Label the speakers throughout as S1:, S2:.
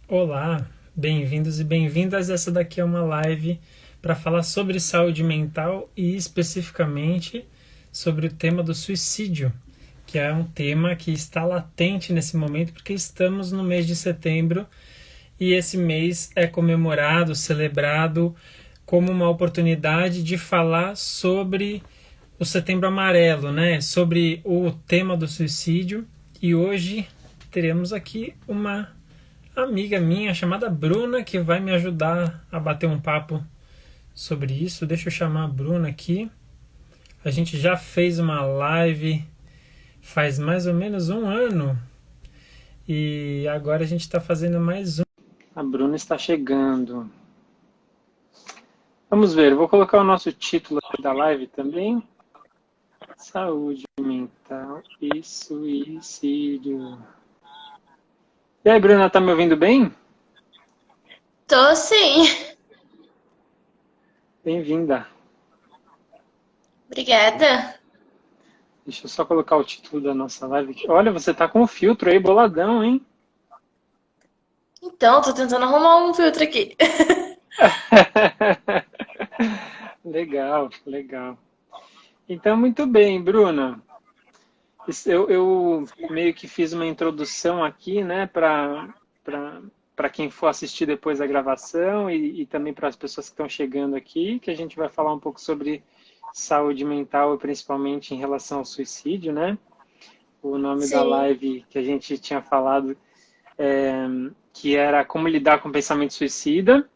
S1: Olá, bem-vindos e bem-vindas. Essa daqui é uma live para falar sobre saúde mental e especificamente sobre o tema do suicídio, que é um tema que está latente nesse momento porque estamos no mês de setembro e esse mês é comemorado, celebrado como uma oportunidade de falar sobre o Setembro Amarelo, né? Sobre o tema do suicídio. E hoje teremos aqui uma amiga minha chamada Bruna que vai me ajudar a bater um papo sobre isso. Deixa eu chamar a Bruna aqui. A gente já fez uma live faz mais ou menos um ano e agora a gente está fazendo mais um. A Bruna está chegando. Vamos ver, vou colocar o nosso título aqui da live também. Saúde mental e suicídio. E aí, Bruna, tá me ouvindo bem?
S2: Tô sim.
S1: Bem-vinda.
S2: Obrigada.
S1: Deixa eu só colocar o título da nossa live aqui. Olha, você tá com o filtro aí, boladão, hein?
S2: Então, tô tentando arrumar um filtro aqui.
S1: Legal, legal. Então, muito bem, Bruna. Eu meio que fiz uma introdução aqui, né, para quem for assistir depois a gravação e também para as pessoas que estão chegando aqui, que a gente vai falar um pouco sobre saúde mental, principalmente em relação ao suicídio, né? O nome da
S2: Sim.
S1: live que a gente tinha falado, que era como lidar com pensamento suicida.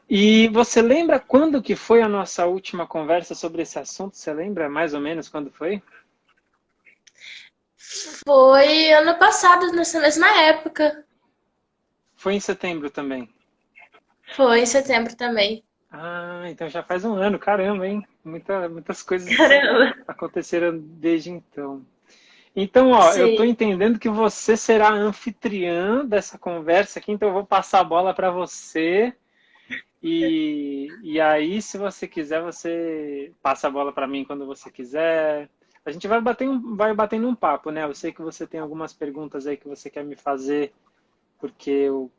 S1: E você lembra quando que foi a nossa última conversa sobre esse assunto? Você lembra mais ou menos quando foi?
S2: Foi ano passado, nessa mesma época.
S1: Foi em setembro também.
S2: Foi em setembro também.
S1: Ah, então já faz um ano, caramba, hein? Muitas coisas
S2: Caramba.
S1: aconteceram desde então. Então, ó, eu estou
S2: Sim.
S1: entendendo que você será a anfitriã dessa conversa aqui, então eu vou passar a bola para você. E aí, se você quiser, você passa a bola para mim quando você quiser. A gente vai batendo um papo, né? Eu sei que você tem algumas perguntas aí que você quer me fazer, porque eu,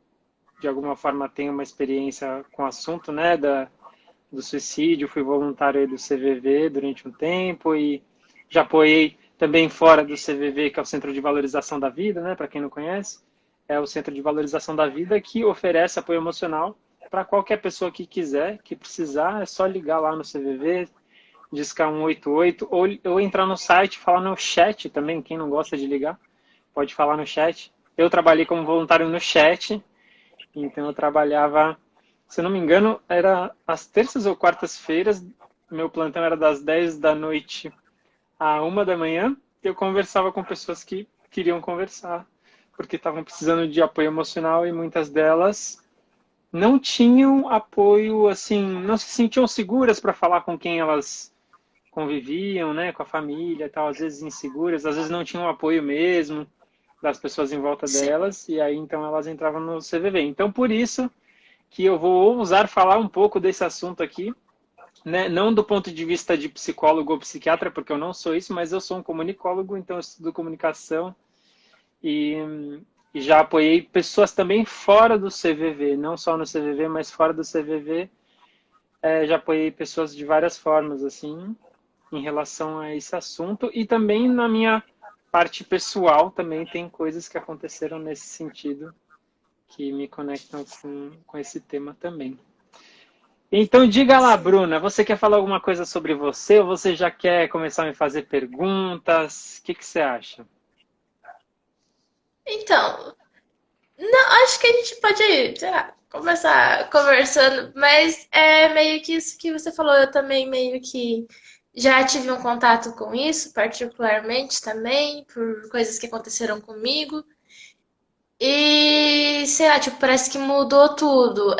S1: de alguma forma, tenho uma experiência com o assunto, né? Do suicídio, fui voluntário aí do CVV durante um tempo e já apoiei também fora do CVV, que é o Centro de Valorização da Vida, né? Para quem não conhece, é o Centro de Valorização da Vida que oferece apoio emocional para qualquer pessoa que quiser, que precisar, é só ligar lá no CVV, discar 188 ou entrar no site, falar no chat também, quem não gosta de ligar, pode falar no chat. Eu trabalhei como voluntário no chat, então eu trabalhava, se eu não me engano, era às terças ou quartas-feiras, meu plantão era das 10 da noite à 1 da manhã, e eu conversava com pessoas que queriam conversar, porque estavam precisando de apoio emocional e muitas delas não tinham apoio, assim, não se sentiam seguras para falar com quem elas conviviam, né, com a família, tal, às vezes inseguras, às vezes não tinham apoio mesmo das pessoas em volta
S2: Sim.
S1: delas, e aí então elas entravam no CVV. Então por isso que eu vou ousar falar um pouco desse assunto aqui, né? Não do ponto de vista de psicólogo ou psiquiatra, porque eu não sou isso, mas eu sou um comunicólogo, então eu estudo comunicação e, e já apoiei pessoas também fora do CVV, não só no CVV, mas fora do CVV. Já apoiei pessoas de várias formas, assim, em relação a esse assunto e também na minha parte pessoal também tem coisas que aconteceram nesse sentido que me conectam com esse tema também. Então diga lá,
S2: Sim.
S1: Bruna, você quer falar alguma coisa sobre você ou você já quer começar a me fazer perguntas? O que, que você acha?
S2: Então, não, acho que a gente pode, sei lá, começar conversando, mas é meio que isso que você falou, eu também meio que já tive um contato com isso, particularmente também, por coisas que aconteceram comigo. E, sei lá, tipo, parece que mudou tudo.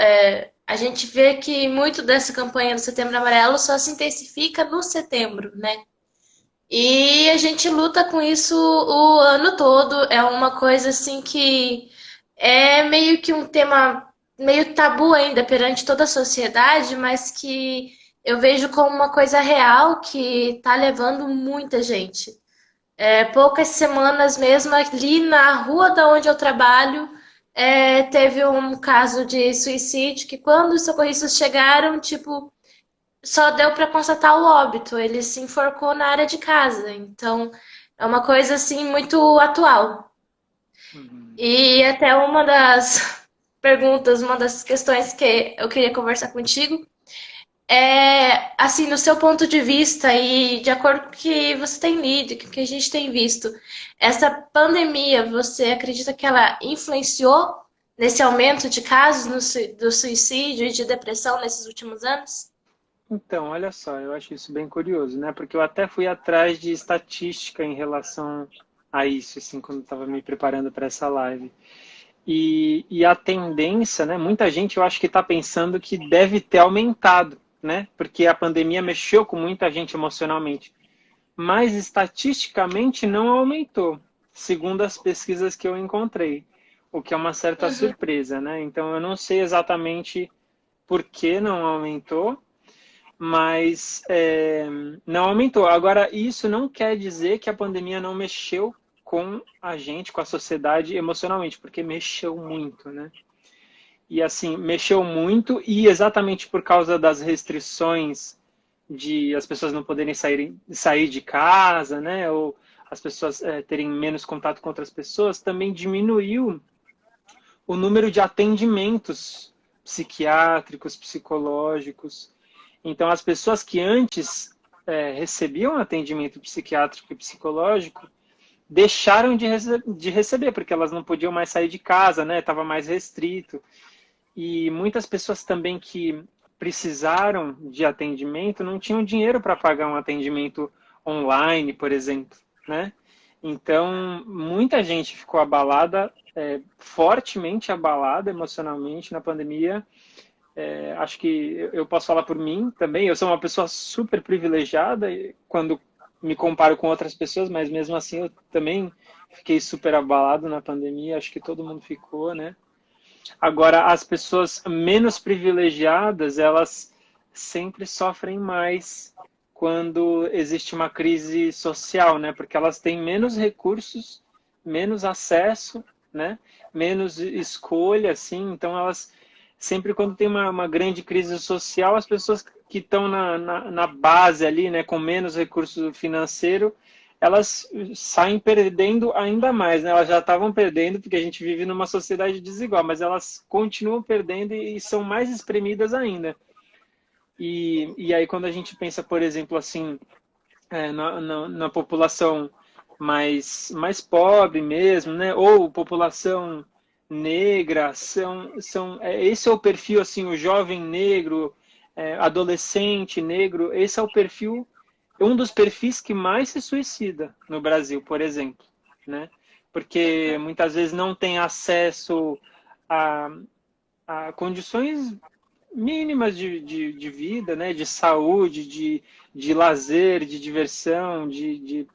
S2: A gente vê que muito dessa campanha do Setembro Amarelo só se intensifica no setembro, né? E a gente luta com isso o ano todo. É uma coisa assim que é meio que um tema meio tabu ainda perante toda a sociedade, mas que eu vejo como uma coisa real que tá levando muita gente. Poucas semanas mesmo ali na rua da onde eu trabalho. Teve um caso de suicídio que quando os socorristas chegaram, tipo, só deu para constatar o óbito. Ele se enforcou na área de casa. Então, é uma coisa assim muito atual.
S1: Uhum.
S2: E até uma das perguntas, uma das questões que eu queria conversar contigo assim, no seu ponto de vista e de acordo com o que você tem lido, com o que a gente tem visto, essa pandemia, você acredita que ela influenciou nesse aumento de casos do suicídio e de depressão nesses últimos anos?
S1: Então, olha só, eu acho isso bem curioso, né? Porque eu até fui atrás de estatística em relação a isso, assim, quando estava me preparando para essa live. E a tendência, né? Muita gente eu acho que está pensando que deve ter aumentado, né? Porque a pandemia mexeu com muita gente emocionalmente. Mas estatisticamente não aumentou, segundo as pesquisas que eu encontrei, o que é uma certa
S2: Uhum,
S1: surpresa, né? Então eu não sei exatamente por que não aumentou, mas não aumentou. Agora, isso não quer dizer que a pandemia não mexeu com a gente, com a sociedade emocionalmente, porque mexeu muito, né? E assim, mexeu muito e exatamente por causa das restrições de as pessoas não poderem sair de casa, né? Ou as pessoas terem menos contato com outras pessoas, também diminuiu o número de atendimentos psiquiátricos, psicológicos. Então, as pessoas que antes recebiam atendimento psiquiátrico e psicológico deixaram de receber, porque elas não podiam mais sair de casa, né? Estava mais restrito. E muitas pessoas também que precisaram de atendimento não tinham dinheiro para pagar um atendimento online, por exemplo, né? Então, muita gente ficou abalada, fortemente abalada emocionalmente na pandemia. Acho que eu posso falar por mim também. Eu sou uma pessoa super privilegiada quando me comparo com outras pessoas, mas mesmo assim eu também fiquei super abalado na pandemia. Acho que todo mundo ficou, né? Agora, as pessoas menos privilegiadas, elas sempre sofrem mais quando existe uma crise social, né? Porque elas têm menos recursos, menos acesso, né? Menos escolha, assim. Então, elas sempre quando tem uma grande crise social, as pessoas que estão na base ali, né, com menos recurso financeiro, elas saem perdendo ainda mais, né? Elas já estavam perdendo porque a gente vive numa sociedade desigual, mas elas continuam perdendo e são mais espremidas ainda. E aí quando a gente pensa, por exemplo, assim, na população mais pobre mesmo, né? Ou população negra, esse é o perfil, assim, o jovem negro, adolescente negro, esse é o perfil, um dos perfis que mais se suicida no Brasil, por exemplo, né? Porque muitas vezes não tem acesso a, a condições mínimas de vida, né? De saúde, de lazer, de diversão, de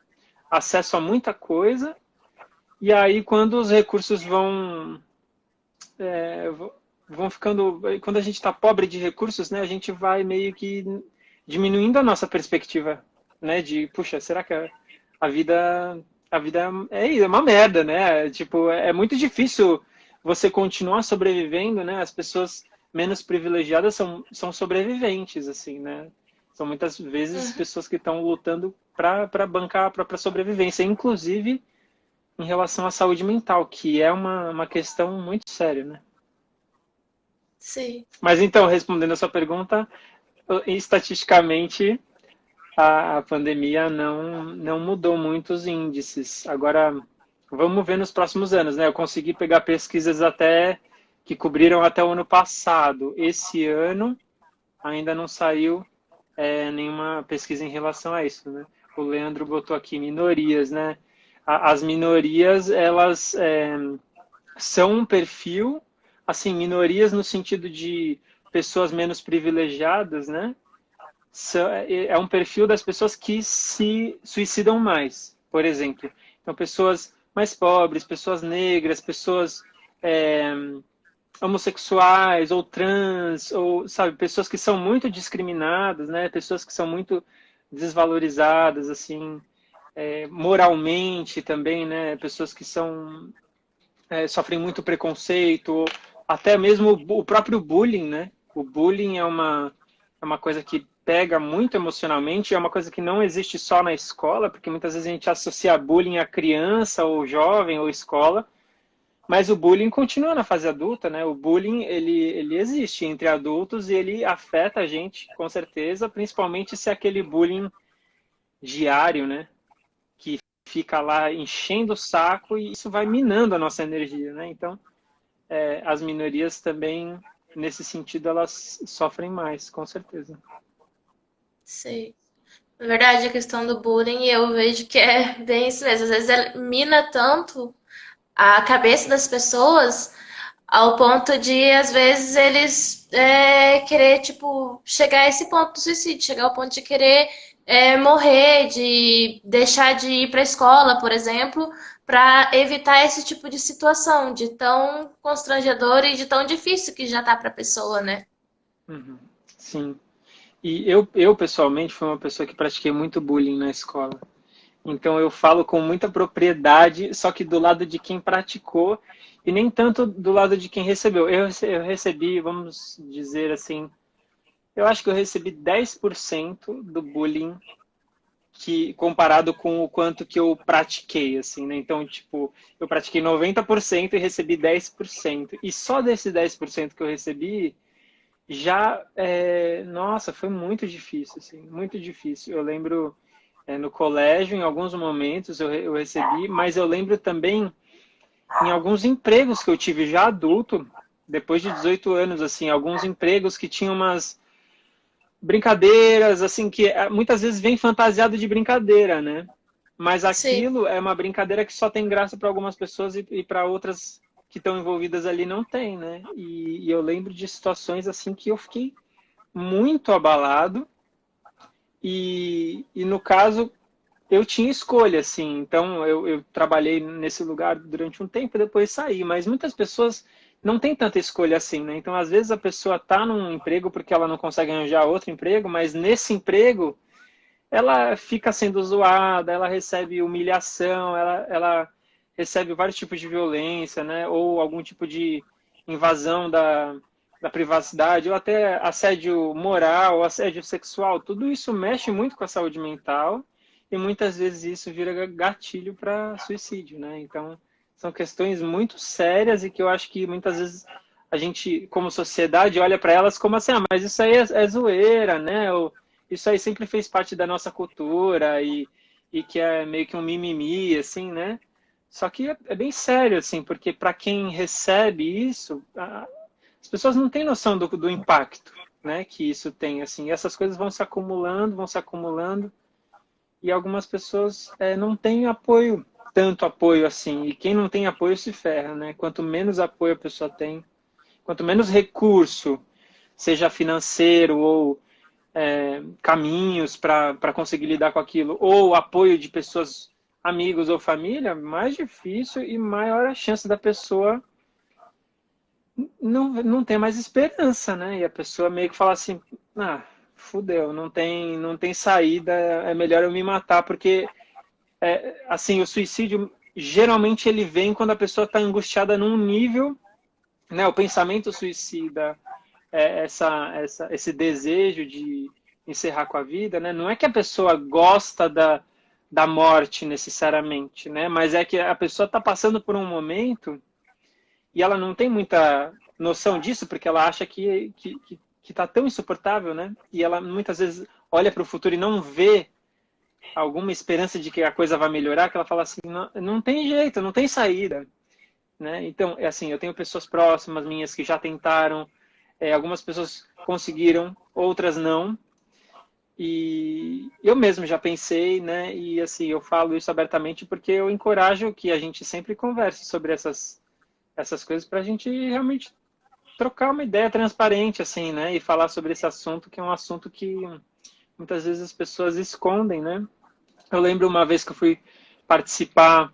S1: acesso a muita coisa. E aí, quando os recursos é, vão ficando. Quando a gente está pobre de recursos, né, a gente vai meio que diminuindo a nossa perspectiva, né? De, puxa, será que a vida, a vida é uma merda, né? Tipo, é muito difícil você continuar sobrevivendo, né? As pessoas menos privilegiadas são sobreviventes, assim, né? São muitas vezes
S2: uhum.
S1: pessoas que estão lutando para bancar a própria sobrevivência, inclusive em relação à saúde mental, que é uma questão muito séria, né?
S2: Sim.
S1: Mas então, respondendo a sua pergunta, estatisticamente a pandemia não mudou muito os índices. Agora, vamos ver nos próximos anos, né? Eu consegui pegar pesquisas até que cobriram até o ano passado. Esse ano ainda não saiu nenhuma pesquisa em relação a isso, né? O Leandro botou aqui minorias, né? As minorias, elas são um perfil, assim, minorias no sentido de pessoas menos privilegiadas, né? É um perfil das pessoas que se suicidam mais, por exemplo. Então, pessoas mais pobres, pessoas negras, pessoas é, homossexuais ou trans, ou, sabe, pessoas que são muito discriminadas, né? Pessoas que são muito desvalorizadas, assim, moralmente também, né? Pessoas que são sofrem muito preconceito, até mesmo o próprio bullying, né? O bullying é uma coisa que pega muito emocionalmente, é uma coisa que não existe só na escola, porque muitas vezes a gente associa bullying a criança, ou jovem, ou escola, mas o bullying continua na fase adulta, né? O bullying, ele existe entre adultos e ele afeta a gente, com certeza, principalmente se é aquele bullying diário, né? Que fica lá enchendo o saco e isso vai minando a nossa energia, né? Então, as minorias também, nesse sentido, elas sofrem mais, com certeza.
S2: Sei. Na verdade, a questão do bullying, eu vejo que é bem isso mesmo. Às vezes ela mina tanto a cabeça das pessoas ao ponto de, às vezes, eles querer, tipo, chegar a esse ponto do suicídio, chegar ao ponto de querer morrer, de deixar de ir para a escola, por exemplo, para evitar esse tipo de situação, de tão constrangedor e de tão difícil que já tá para a pessoa, né?
S1: Uhum. Sim. E eu, pessoalmente, fui uma pessoa que pratiquei muito bullying na escola. Então, eu falo com muita propriedade, só que do lado de quem praticou e nem tanto do lado de quem recebeu. Eu recebi, vamos dizer assim, eu acho que eu recebi 10% do bullying que comparado com o quanto que eu pratiquei, assim, né? Então, tipo, eu pratiquei 90% e recebi 10%. E só desse 10% que eu recebi, já, nossa, foi muito difícil, assim, muito difícil. Eu lembro, no colégio, em alguns momentos eu recebi, mas eu lembro também em alguns empregos que eu tive já adulto, depois de 18 anos, assim, alguns empregos que tinham umas brincadeiras, assim, que muitas vezes vem fantasiado de brincadeira, né? Mas
S2: Sim.
S1: aquilo é uma brincadeira que só tem graça para algumas pessoas e para outras que estão envolvidas ali não tem, né? E eu lembro de situações assim que eu fiquei muito abalado e no caso eu tinha escolha, assim, então eu trabalhei nesse lugar durante um tempo e depois saí, mas muitas pessoas não têm tanta escolha assim, né? Então, às vezes a pessoa está num emprego porque ela não consegue arranjar outro emprego, mas nesse emprego ela fica sendo zoada, ela recebe humilhação, ela recebe vários tipos de violência, né? Ou algum tipo de invasão da privacidade, ou até assédio moral, assédio sexual. Tudo isso mexe muito com a saúde mental e muitas vezes isso vira gatilho para suicídio, né? Então, são questões muito sérias e que eu acho que muitas vezes a gente, como sociedade, olha para elas como assim, ah, mas isso aí é zoeira, né? Ou, isso aí sempre fez parte da nossa cultura e que é meio que um mimimi, assim, né? Só que é bem sério, assim, porque para quem recebe isso, as pessoas não têm noção do impacto, né, que isso tem, assim. E essas coisas vão se acumulando, e algumas pessoas não têm apoio, tanto apoio assim. E quem não tem apoio se ferra, né? Quanto menos apoio a pessoa tem, quanto menos recurso, seja financeiro ou caminhos para conseguir lidar com aquilo, ou apoio de pessoas, amigos ou família, mais difícil e maior a chance da pessoa não ter mais esperança, né? E a pessoa meio que fala assim, ah, fudeu, não tem saída, é melhor eu me matar, porque, assim, o suicídio, geralmente ele vem quando a pessoa está angustiada num nível, né? O pensamento suicida, esse desejo de encerrar com a vida, né? Não é que a pessoa gosta da morte necessariamente, né? Mas é que a pessoa está passando por um momento e ela não tem muita noção disso porque ela acha que tá tão insuportável, né? E ela muitas vezes olha para o futuro e não vê alguma esperança de que a coisa vai melhorar, que ela fala assim, não tem jeito, não tem saída, né? Então, é assim, eu tenho pessoas próximas minhas que já tentaram, algumas pessoas conseguiram, outras não. E eu mesmo já pensei, né? E assim, eu falo isso abertamente porque eu encorajo que a gente sempre converse sobre essas coisas para a gente realmente trocar uma ideia transparente, assim, né? E falar sobre esse assunto, que é um assunto que muitas vezes as pessoas escondem, né? Eu lembro uma vez que eu fui participar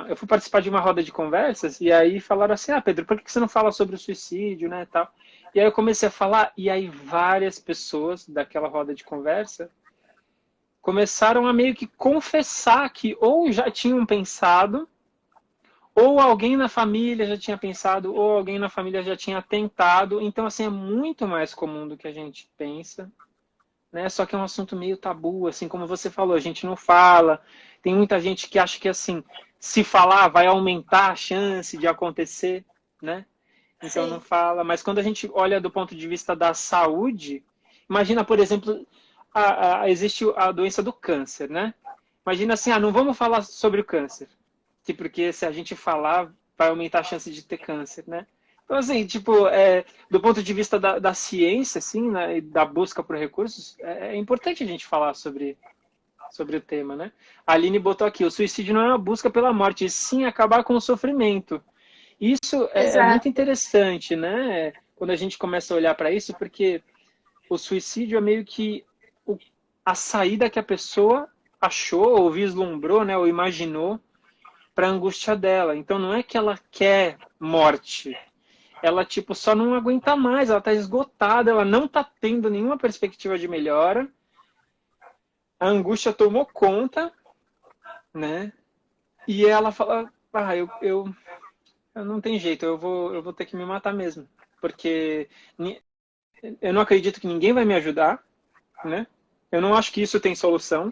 S1: eu fui participar de uma roda de conversas e aí falaram assim, ah, Pedro, por que você não fala sobre o suicídio, né, tal? E aí eu comecei a falar e aí várias pessoas daquela roda de conversa começaram a meio que confessar que ou já tinham pensado ou alguém na família já tinha pensado, ou alguém na família já tinha tentado. Então, assim, é muito mais comum do que a gente pensa, né? Só que é um assunto meio tabu, assim como você falou, a gente não fala. Tem muita gente que acha que, assim, se falar vai aumentar a chance de acontecer, né? Então não
S2: Sim,
S1: fala. Mas quando a gente olha do ponto de vista da saúde, imagina, por exemplo, existe a doença do câncer, né? Imagina assim, não vamos falar sobre o câncer, porque se a gente falar, vai aumentar a chance de ter câncer, né? Então, assim, tipo, do ponto de vista da ciência, assim, né, e da busca por recursos, é importante a gente falar sobre o tema, né? A Aline botou aqui, o suicídio não é uma busca pela morte, e sim acabar com o sofrimento. Isso é muito
S2: exato.
S1: interessante, né? Quando a gente começa a olhar para isso, porque o suicídio é meio que a saída que a pessoa achou, ou vislumbrou, né, ou imaginou para a angústia dela. Então não é que ela quer morte, ela tipo só não aguenta mais, ela está esgotada, ela não está tendo nenhuma perspectiva de melhora. A angústia tomou conta, né? E ela fala: eu não tem jeito, eu vou ter que me matar mesmo, porque eu não acredito que ninguém vai me ajudar, né? Eu não acho que isso tem solução.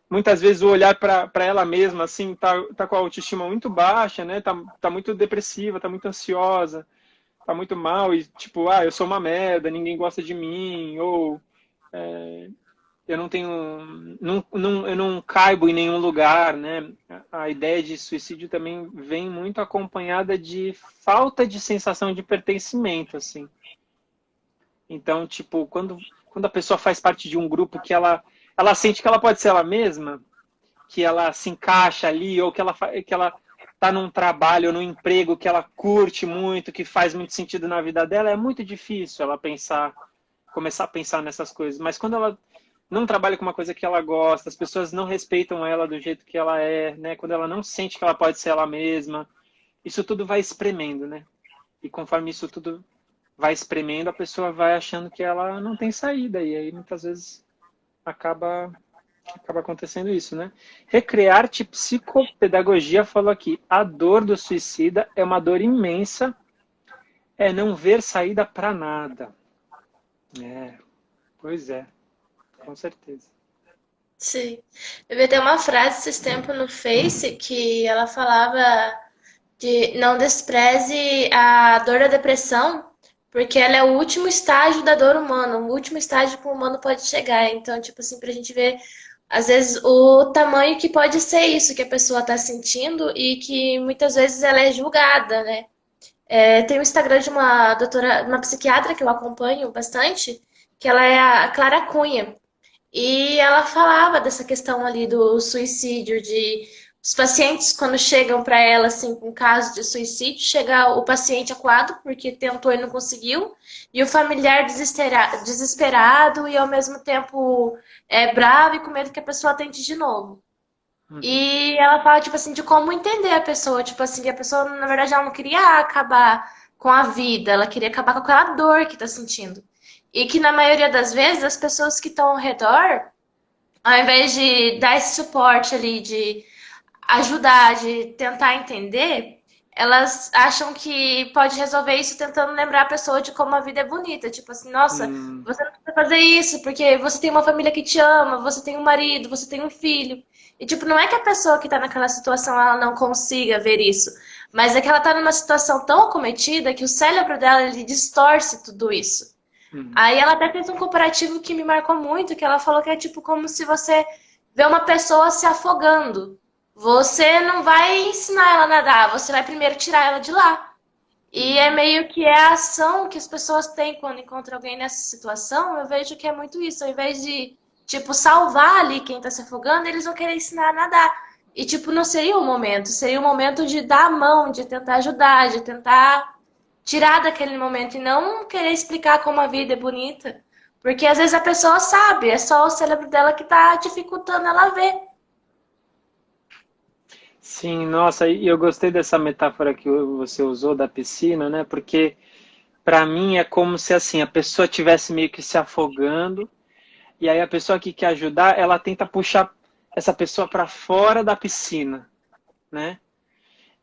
S1: Muitas vezes o olhar para ela mesma, assim, tá com a autoestima muito baixa, né? Tá muito depressiva, tá muito ansiosa, tá muito mal e tipo, eu sou uma merda, ninguém gosta de mim, ou eu não tenho, eu não caibo em nenhum lugar, né? A ideia de suicídio também vem muito acompanhada de falta de sensação de pertencimento, assim. Então, tipo, quando a pessoa faz parte de um grupo que ela sente que ela pode ser ela mesma, que ela se encaixa ali, ou que ela tá num trabalho ou num emprego que ela curte muito, que faz muito sentido na vida dela, é muito difícil ela começar a pensar nessas coisas. Mas quando ela não trabalha com uma coisa que ela gosta, as pessoas não respeitam ela do jeito que ela é, né? Quando ela não sente que ela pode ser ela mesma, isso tudo vai espremendo, né? E conforme isso tudo vai espremendo, a pessoa vai achando que ela não tem saída. E aí, muitas vezes, acaba acontecendo isso, né? Recrearte Psicopedagogia falou aqui, a dor do suicida é uma dor imensa, é não ver saída para nada. Pois é, com certeza.
S2: Sim. Eu vi até uma frase esses tempos no Face que ela falava de não despreze a dor da depressão, porque ela é o último estágio da dor humana, o último estágio que o humano pode chegar. Então, tipo assim, pra gente ver, às vezes, o tamanho que pode ser isso que a pessoa tá sentindo e que muitas vezes ela é julgada, né? Tem o Instagram de uma doutora, uma psiquiatra que eu acompanho bastante, que ela é a Clara Cunha. E ela falava dessa questão ali do suicídio, de os pacientes, quando chegam para ela, assim, com caso de suicídio, chega o paciente acuado, porque tentou e não conseguiu, e o familiar desesperado e ao mesmo tempo bravo e com medo que a pessoa tente de novo.
S1: Uhum.
S2: E ela fala, tipo assim, de como entender a pessoa, tipo assim, que a pessoa, na verdade, ela não queria acabar com a vida, ela queria acabar com aquela dor que tá sentindo. E que na maioria das vezes as pessoas que estão ao redor, ao invés de dar esse suporte ali, de ajudar, de tentar entender, elas acham que pode resolver isso tentando lembrar a pessoa de como a vida é bonita. Tipo assim, nossa,
S1: Hum,
S2: você não precisa fazer isso porque você tem uma família que te ama, você tem um marido, você tem um filho. E tipo, não é que a pessoa que tá naquela situação ela não consiga ver isso, mas é que ela tá numa situação tão acometida que o cérebro dela ele distorce tudo isso.
S1: hum.
S2: Aí ela até fez um comparativo que me marcou muito, que ela falou que é tipo como se você vê uma pessoa se afogando. Você não vai ensinar ela a nadar, você vai primeiro tirar ela de lá. E é meio que a ação que as pessoas têm quando encontram alguém nessa situação, eu vejo que é muito isso. Ao invés de, tipo, salvar ali quem tá se afogando, eles vão querer ensinar a nadar. E, tipo, não seria o momento. Seria o momento de dar a mão, de tentar ajudar, de tentar tirar daquele momento e não querer explicar como a vida é bonita. Porque às vezes a pessoa sabe, é só o cérebro dela que tá dificultando ela ver.
S1: Sim, nossa, e eu gostei dessa metáfora que você usou da piscina, né? Porque para mim é como se assim a pessoa tivesse meio que se afogando e aí a pessoa que quer ajudar, ela tenta puxar essa pessoa para fora da piscina, né?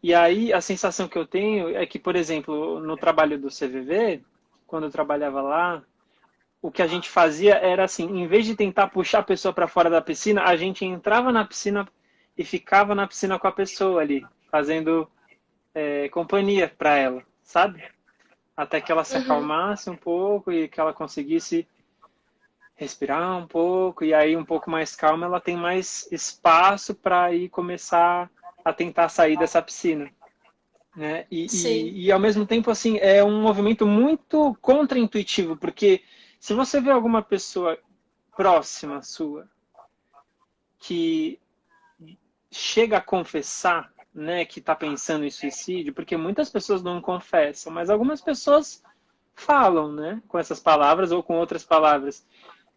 S1: E aí a sensação que eu tenho é que, por exemplo, no trabalho do CVV, quando eu trabalhava lá, o que a gente fazia era assim, em vez de tentar puxar a pessoa para fora da piscina, a gente entrava na piscina e ficava na piscina com a pessoa ali, fazendo companhia para ela, sabe? Até que ela se
S2: Uhum.
S1: acalmasse um pouco e que ela conseguisse respirar um pouco, e aí um pouco mais calma, ela tem mais espaço para ir começar a tentar sair dessa piscina. Né?
S2: Sim.
S1: E ao mesmo tempo, assim, é um movimento muito contraintuitivo, porque se você vê alguma pessoa próxima sua que chega a confessar, né, que está pensando em suicídio, porque muitas pessoas não confessam, mas algumas pessoas falam, né, com essas palavras ou com outras palavras.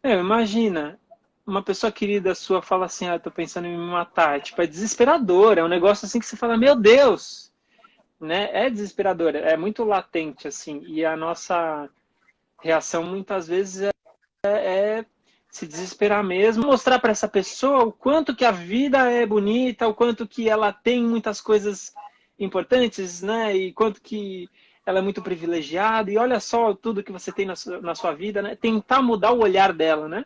S1: Imagina, uma pessoa querida sua fala assim, ah, tô pensando em me matar. Tipo, é desesperador, é um negócio assim que você fala, meu Deus, né? É desesperador, é muito latente, assim. E a nossa reação muitas vezes é se desesperar mesmo, mostrar para essa pessoa o quanto que a vida é bonita, o quanto que ela tem muitas coisas importantes, né? E quanto que ela é muito privilegiada, e olha só tudo que você tem na sua vida, né? Tentar mudar o olhar dela, né?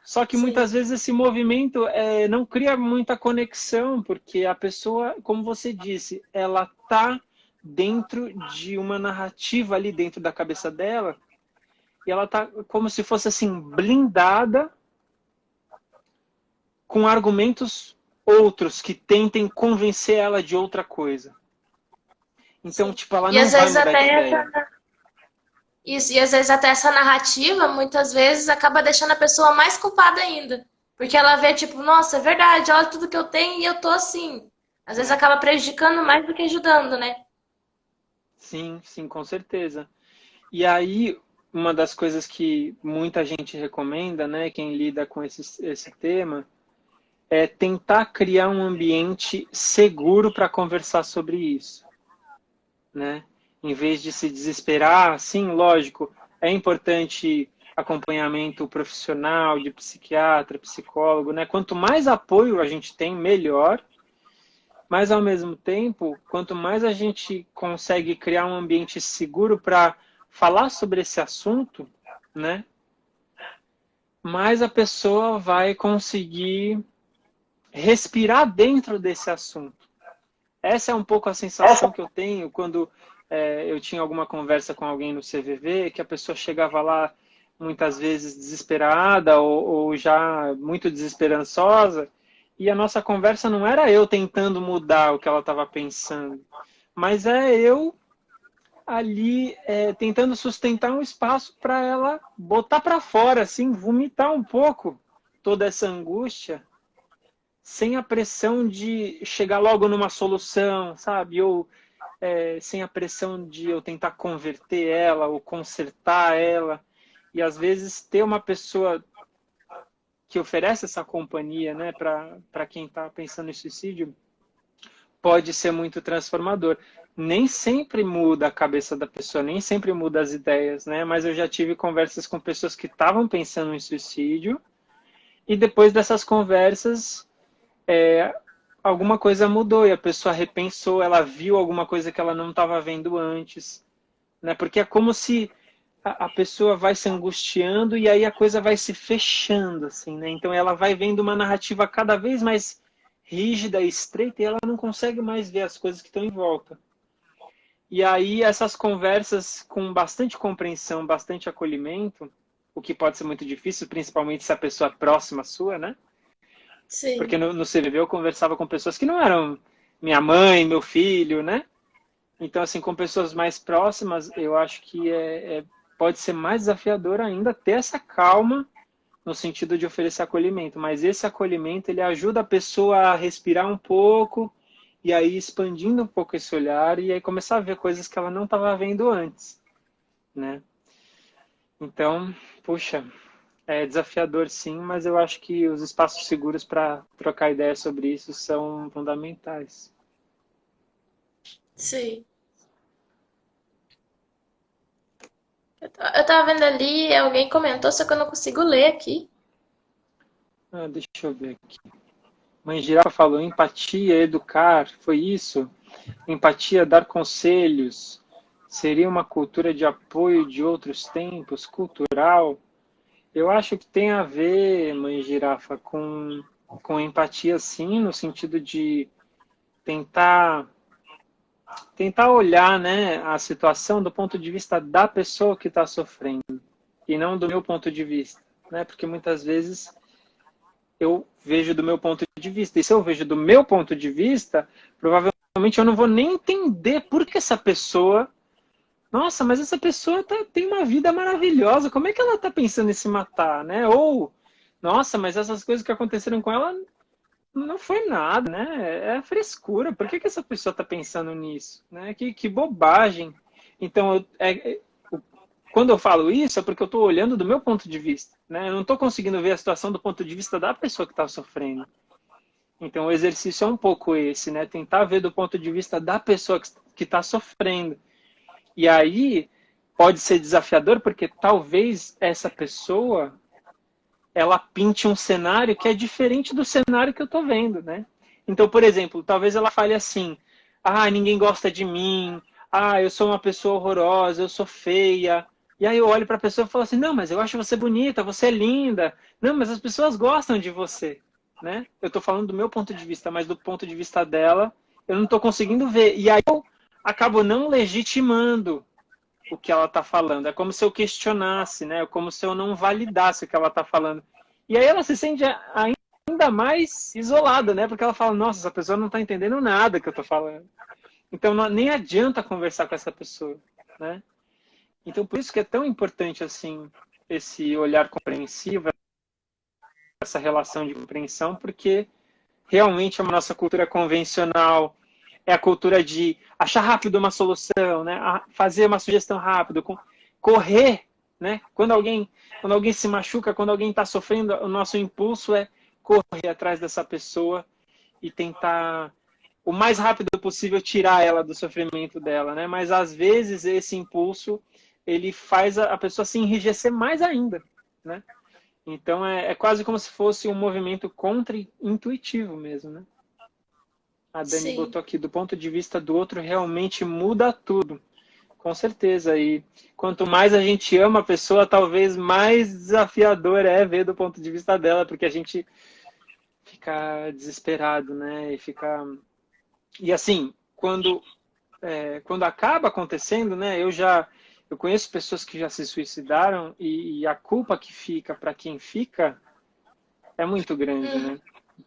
S1: Só que muitas
S2: Sim.
S1: vezes esse movimento não cria muita conexão, porque a pessoa, como você disse, ela está dentro de uma narrativa ali dentro da cabeça dela, e ela está como se fosse assim, blindada com argumentos outros que tentem convencer ela de outra coisa. Então,
S2: Sim.
S1: tipo, ela
S2: E
S1: não
S2: às
S1: vai
S2: vezes
S1: mudar de
S2: até
S1: ideia.
S2: isso, e às vezes até essa narrativa, muitas vezes, acaba deixando a pessoa mais culpada ainda. Porque ela vê, tipo, nossa, é verdade, olha tudo que eu tenho e eu tô assim. Às vezes acaba prejudicando mais do que ajudando, né?
S1: Sim, sim, com certeza. E aí, uma das coisas que muita gente recomenda, né, quem lida com esse tema, é tentar criar um ambiente seguro para conversar sobre isso, né? Em vez de se desesperar, sim, lógico, é importante acompanhamento profissional de psiquiatra, psicólogo, né? Quanto mais apoio a gente tem, melhor. Mas ao mesmo tempo, quanto mais a gente consegue criar um ambiente seguro para falar sobre esse assunto, né? Mais a pessoa vai conseguir respirar dentro desse assunto. Essa é um pouco a sensação que eu tenho quando eu tinha alguma conversa com alguém no CVV, que a pessoa chegava lá muitas vezes desesperada ou já muito desesperançosa, e a nossa conversa não era eu tentando mudar o que ela estava pensando, mas é eu ali tentando sustentar um espaço para ela botar para fora, assim, vomitar um pouco toda essa angústia sem a pressão de chegar logo numa solução, sabe? Ou sem a pressão de eu tentar converter ela ou consertar ela. E às vezes ter uma pessoa que oferece essa companhia, né, para quem está pensando em suicídio, pode ser muito transformador. Nem sempre muda a cabeça da pessoa, nem sempre muda as ideias, né? Mas eu já tive conversas com pessoas que estavam pensando em suicídio e depois dessas conversas alguma coisa mudou e a pessoa repensou, ela viu alguma coisa que ela não estava vendo antes, né? Porque é como se a pessoa vai se angustiando e aí a coisa vai se fechando, assim, né? Então ela vai vendo uma narrativa cada vez mais rígida e estreita e ela não consegue mais ver as coisas que estão em volta. E aí essas conversas com bastante compreensão, bastante acolhimento, o que pode ser muito difícil, principalmente se a pessoa é próxima sua, né? Porque
S2: Sim.
S1: no CVV eu conversava com pessoas que não eram minha mãe, meu filho, né? Então, assim, com pessoas mais próximas, eu acho que pode ser mais desafiador ainda ter essa calma no sentido de oferecer acolhimento. Mas esse acolhimento, ele ajuda a pessoa a respirar um pouco e aí expandindo um pouco esse olhar e aí começar a ver coisas que ela não estava vendo antes, né? Então, puxa, é desafiador sim, mas eu acho que os espaços seguros para trocar ideias sobre isso são fundamentais.
S2: Sim. Eu tava vendo ali, alguém comentou, só que eu não consigo ler aqui.
S1: Deixa eu ver aqui. Mãe Girafa falou, empatia, educar, foi isso? Empatia, dar conselhos, seria uma cultura de apoio de outros tempos, cultural? Eu acho que tem a ver, Mãe Girafa, com empatia, sim, no sentido de tentar, tentar olhar, né, a situação do ponto de vista da pessoa que está sofrendo, e não do meu ponto de vista, né? Porque muitas vezes eu vejo do meu ponto de vista. E se eu vejo do meu ponto de vista, provavelmente eu não vou nem entender por que essa pessoa. Nossa, mas essa pessoa tem uma vida maravilhosa. Como é que ela está pensando em se matar, né? Ou, nossa, mas essas coisas que aconteceram com ela não foi nada, né? É frescura. Por que essa pessoa está pensando nisso? Né? Que bobagem. Então, quando eu falo isso, é porque eu estou olhando do meu ponto de vista. Né? Eu não estou conseguindo ver a situação do ponto de vista da pessoa que está sofrendo. Então, o exercício é um pouco esse, né? Tentar ver do ponto de vista da pessoa que está sofrendo. E aí, pode ser desafiador, porque talvez essa pessoa ela pinte um cenário que é diferente do cenário que eu estou vendo, né? Então, por exemplo, talvez ela fale assim, ah, ninguém gosta de mim, ah, eu sou uma pessoa horrorosa, eu sou feia. E aí eu olho para a pessoa e falo assim, não, mas eu acho você bonita, você é linda. Não, mas as pessoas gostam de você, né? Eu estou falando do meu ponto de vista, mas do ponto de vista dela, eu não estou conseguindo ver. E aí eu acabo não legitimando o que ela está falando. É como se eu questionasse, né? É como se eu não validasse o que ela está falando. E aí ela se sente ainda mais isolada, né? Porque ela fala, nossa, essa pessoa não está entendendo nada que eu estou falando. Então nem adianta conversar com essa pessoa, né? Então por isso que é tão importante assim esse olhar compreensivo, essa relação de compreensão, porque realmente a nossa cultura convencional é a cultura de achar rápido uma solução, né? Fazer uma sugestão rápido, correr, né? Quando alguém se machuca, quando alguém está sofrendo, o nosso impulso é correr atrás dessa pessoa e tentar o mais rápido possível tirar ela do sofrimento dela, né? Mas às vezes esse impulso ele faz a pessoa se enrijecer mais ainda, né? Então é quase como se fosse um movimento contra-intuitivo mesmo, né? A Dani
S2: Sim.
S1: botou aqui, do ponto de vista do outro, realmente muda tudo. Com certeza. E quanto mais a gente ama a pessoa, talvez mais desafiador é ver do ponto de vista dela, porque a gente fica desesperado, né? E fica. E assim, quando acaba acontecendo, né? Eu conheço pessoas que já se suicidaram e a culpa que fica para quem fica é muito grande, né?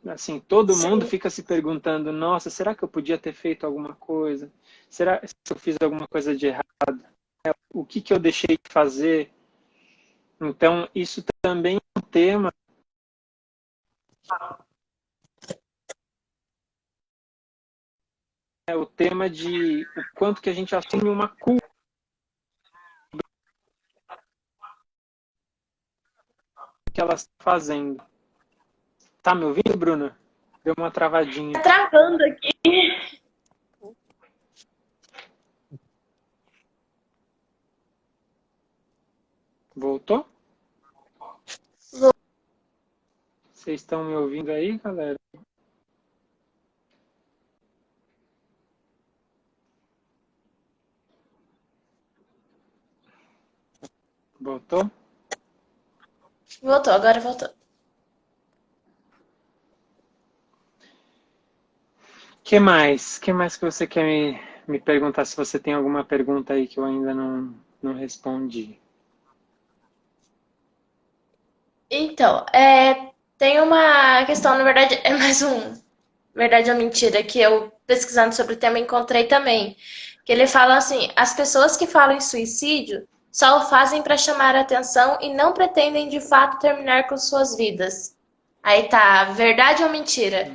S1: Assim, todo mundo
S2: Sim.
S1: fica se perguntando, nossa, será que eu podia ter feito alguma coisa? Será que eu fiz alguma coisa de errado? O que eu deixei de fazer? Então, isso também é um tema, o tema de o quanto que a gente assume uma culpa que ela está fazendo. Tá me ouvindo, Bruna? Deu uma travadinha.
S2: Tá travando aqui.
S1: Voltou? Vocês estão me ouvindo aí, galera? Voltou?
S2: Voltou, agora voltou.
S1: Que mais? Que mais que você quer me perguntar? Se você tem alguma pergunta aí que eu ainda não respondi.
S2: Então, tem uma questão, na verdade, é mais verdade ou mentira, que eu, pesquisando sobre o tema, encontrei também. Que ele fala assim, as pessoas que falam em suicídio só o fazem para chamar a atenção e não pretendem, de fato, terminar com suas vidas. Aí tá, verdade ou mentira?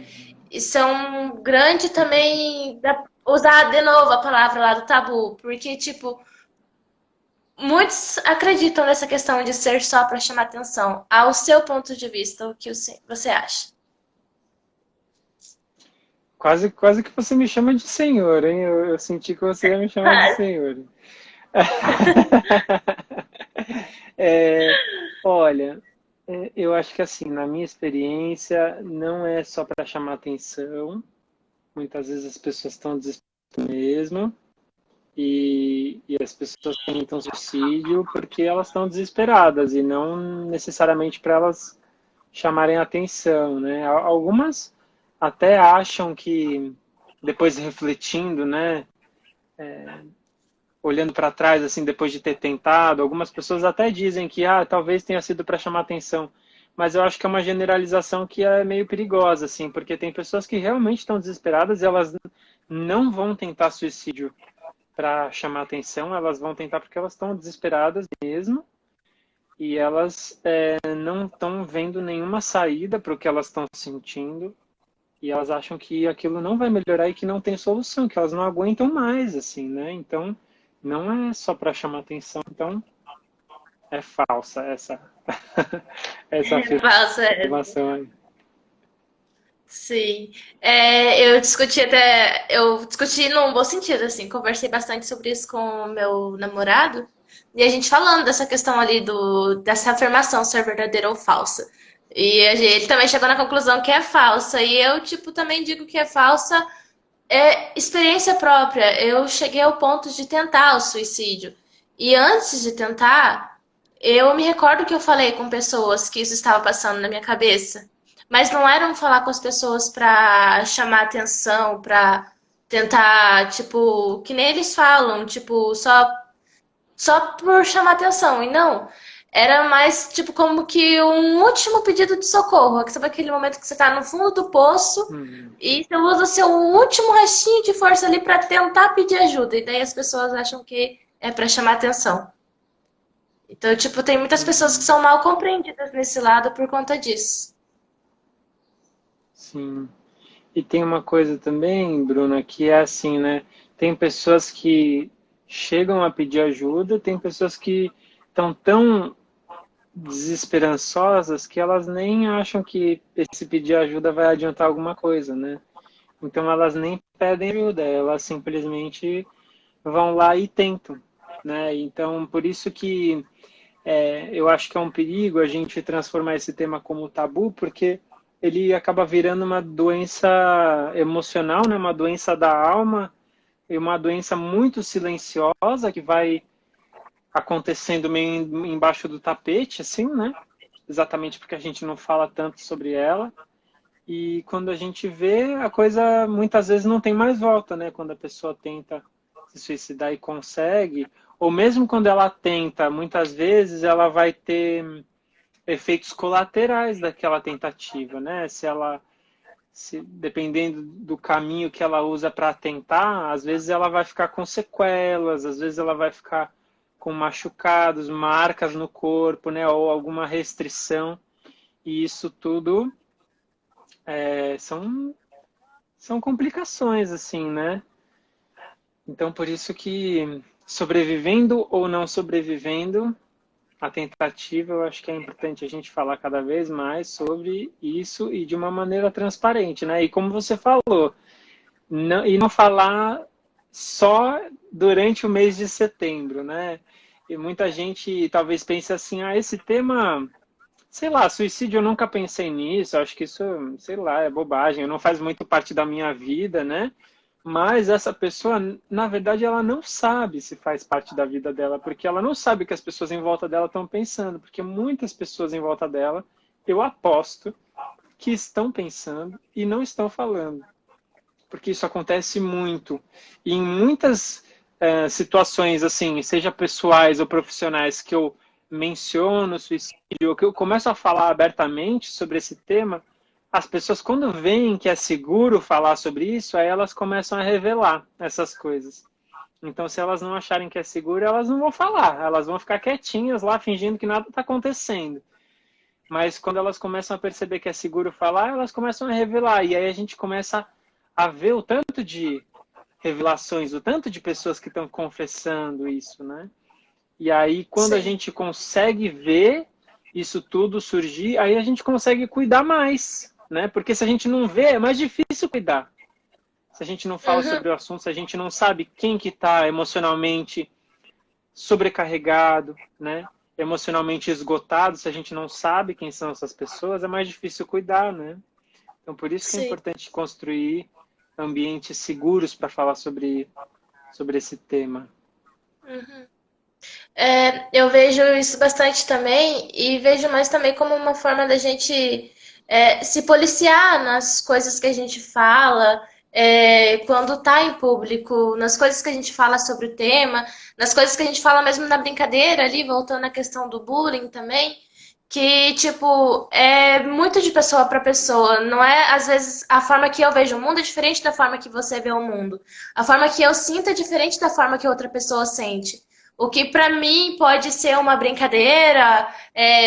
S2: Isso é um grande também, usar de novo a palavra lá do tabu, porque, tipo, muitos acreditam nessa questão de ser só para chamar atenção. Ao seu ponto de vista, o que você acha?
S1: Quase que você me chama de senhor, hein? Eu senti que você ia me chamar de senhor. É, olha, Eu acho que assim, na minha experiência, não é só para chamar atenção. Muitas vezes as pessoas estão desesperadas mesmo e as pessoas tentam suicídio porque elas estão desesperadas e não necessariamente para elas chamarem atenção, né? Algumas até acham que depois refletindo, né, olhando para trás assim depois de ter tentado, algumas pessoas até dizem que talvez tenha sido para chamar atenção, mas eu acho que é uma generalização que é meio perigosa assim, porque tem pessoas que realmente estão desesperadas e elas não vão tentar suicídio para chamar atenção, elas vão tentar porque elas estão desesperadas mesmo e elas não estão vendo nenhuma saída para o que elas estão sentindo e elas acham que aquilo não vai melhorar e que não tem solução, que elas não aguentam mais, assim, né? Então, não é só para chamar atenção, então é falsa essa essa
S2: Falsa.
S1: afirmação aí.
S2: Sim. Eu discuti num bom sentido, assim, conversei bastante sobre isso com o meu namorado, e a gente falando dessa questão ali dessa afirmação ser verdadeira ou falsa. Ele também chegou na conclusão que é falsa, e eu, tipo, também digo que é falsa, experiência própria. Eu cheguei ao ponto de tentar o suicídio. E antes de tentar, eu me recordo que eu falei com pessoas que isso estava passando na minha cabeça. Mas não eram falar com as pessoas para chamar atenção, para tentar, tipo, que nem eles falam, tipo, só por chamar atenção. E não, era mais tipo como que um último pedido de socorro. Sabe aquele momento que você tá no fundo do poço
S1: Hum,
S2: e você usa o seu último restinho de força ali para tentar pedir ajuda. E daí as pessoas acham que é para chamar atenção. Então, tipo, tem muitas pessoas que
S1: hum,
S2: são mal compreendidas nesse lado por conta disso.
S1: sim. E tem uma coisa também, Bruna, que é assim, né? Tem pessoas que chegam a pedir ajuda, tem pessoas que estão tão desesperançosas que elas nem acham que esse pedir ajuda vai adiantar alguma coisa, né? Então elas nem pedem ajuda, elas simplesmente vão lá e tentam, né? Então por isso que eu acho que é um perigo a gente transformar esse tema como tabu, porque ele acaba virando uma doença emocional, né? Uma doença da alma e uma doença muito silenciosa que vai acontecendo meio embaixo do tapete, assim, né? Exatamente porque a gente não fala tanto sobre ela. E quando a gente vê, a coisa muitas vezes não tem mais volta, né? Quando a pessoa tenta se suicidar e consegue, ou mesmo quando ela tenta, muitas vezes ela vai ter efeitos colaterais daquela tentativa, né? Dependendo do caminho que ela usa para tentar, às vezes ela vai ficar com sequelas, às vezes ela vai ficar com machucados, marcas no corpo, né? Ou alguma restrição. E isso tudo são complicações, assim, né? Então, por isso que sobrevivendo ou não sobrevivendo, a tentativa, eu acho que é importante a gente falar cada vez mais sobre isso e de uma maneira transparente, né? E como você falou, não falar só durante o mês de setembro, né? E muita gente talvez pense assim, esse tema, sei lá, suicídio eu nunca pensei nisso, acho que isso, sei lá, é bobagem, não faz muito parte da minha vida, né? Mas essa pessoa, na verdade, ela não sabe se faz parte da vida dela, porque ela não sabe o que as pessoas em volta dela estão pensando, porque muitas pessoas em volta dela, eu aposto, que estão pensando e não estão falando, porque isso acontece muito. E em muitas situações, assim, seja pessoais ou profissionais, que eu menciono suicídio, ou que eu começo a falar abertamente sobre esse tema, as pessoas, quando veem que é seguro falar sobre isso, aí elas começam a revelar essas coisas. Então, se elas não acharem que é seguro, elas não vão falar, elas vão ficar quietinhas lá, fingindo que nada está acontecendo. Mas quando elas começam a perceber que é seguro falar, elas começam a revelar. E aí a gente começa a ver o tanto de revelações, o tanto de pessoas que estão confessando isso, né? E aí, quando a
S2: Sim.
S1: gente consegue ver isso tudo surgir, aí a gente consegue cuidar mais, né? Porque se a gente não vê, é mais difícil cuidar. Se a gente não fala
S2: Uhum.
S1: sobre o assunto, se a gente não sabe quem que está emocionalmente sobrecarregado, né? emocionalmente esgotado, se a gente não sabe quem são essas pessoas, é mais difícil cuidar, né? Então, por isso que é
S2: Sim.
S1: importante construir ambientes seguros para falar sobre esse tema.
S2: Uhum. Eu vejo isso bastante também e vejo mais também como uma forma da gente se policiar nas coisas que a gente fala, quando está em público, nas coisas que a gente fala sobre o tema, nas coisas que a gente fala mesmo na brincadeira ali, voltando à questão do bullying também, que, tipo, é muito de pessoa para pessoa, não é, às vezes, a forma que eu vejo o mundo é diferente da forma que você vê o mundo. A forma que eu sinto é diferente da forma que outra pessoa sente. O que para mim pode ser uma brincadeira,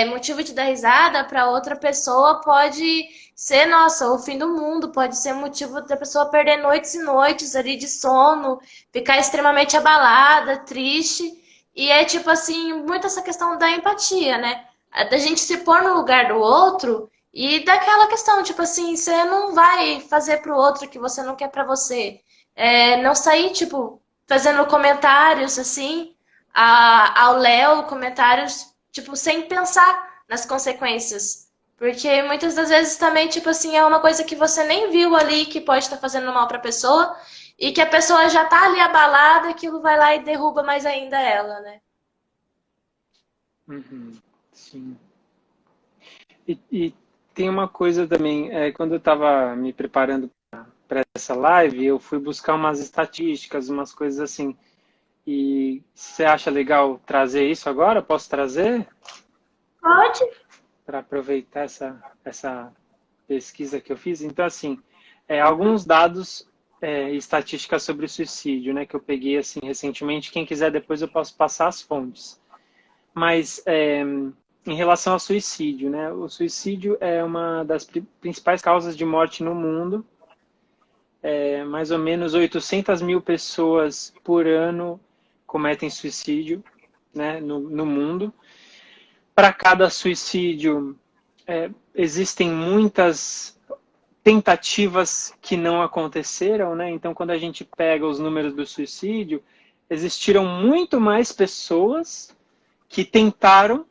S2: motivo de dar risada, para outra pessoa pode ser, nossa, o fim do mundo, pode ser motivo da pessoa perder noites e noites ali de sono, ficar extremamente abalada, triste. E é tipo assim, muito essa questão da empatia, né? Da gente se pôr no lugar do outro e daquela questão, tipo assim, você não vai fazer pro outro o que você não quer para você. Não sair, tipo, fazendo comentários assim ao Léo comentários, tipo, sem pensar nas consequências. Porque muitas das vezes também, tipo assim, é uma coisa que você nem viu ali que pode estar fazendo mal pra pessoa e que a pessoa já tá ali abalada, aquilo vai lá e derruba mais ainda ela, né?
S1: Uhum, sim. E tem uma coisa também, quando eu estava me preparando para essa live, eu fui buscar umas estatísticas, umas coisas assim. E você acha legal trazer isso agora? Posso trazer?
S2: Pode.
S1: Para aproveitar essa pesquisa que eu fiz? Então, assim, alguns dados e estatísticas sobre o suicídio, né, que eu peguei assim recentemente. Quem quiser depois eu posso passar as fontes. Mas em relação ao suicídio, né, o suicídio é uma das principais causas de morte no mundo. Mais ou menos 800 mil pessoas por ano cometem suicídio, né, no mundo. Para cada suicídio, existem muitas tentativas que não aconteceram, né? Então, quando a gente pega os números do suicídio, existiram muito mais pessoas que tentaram,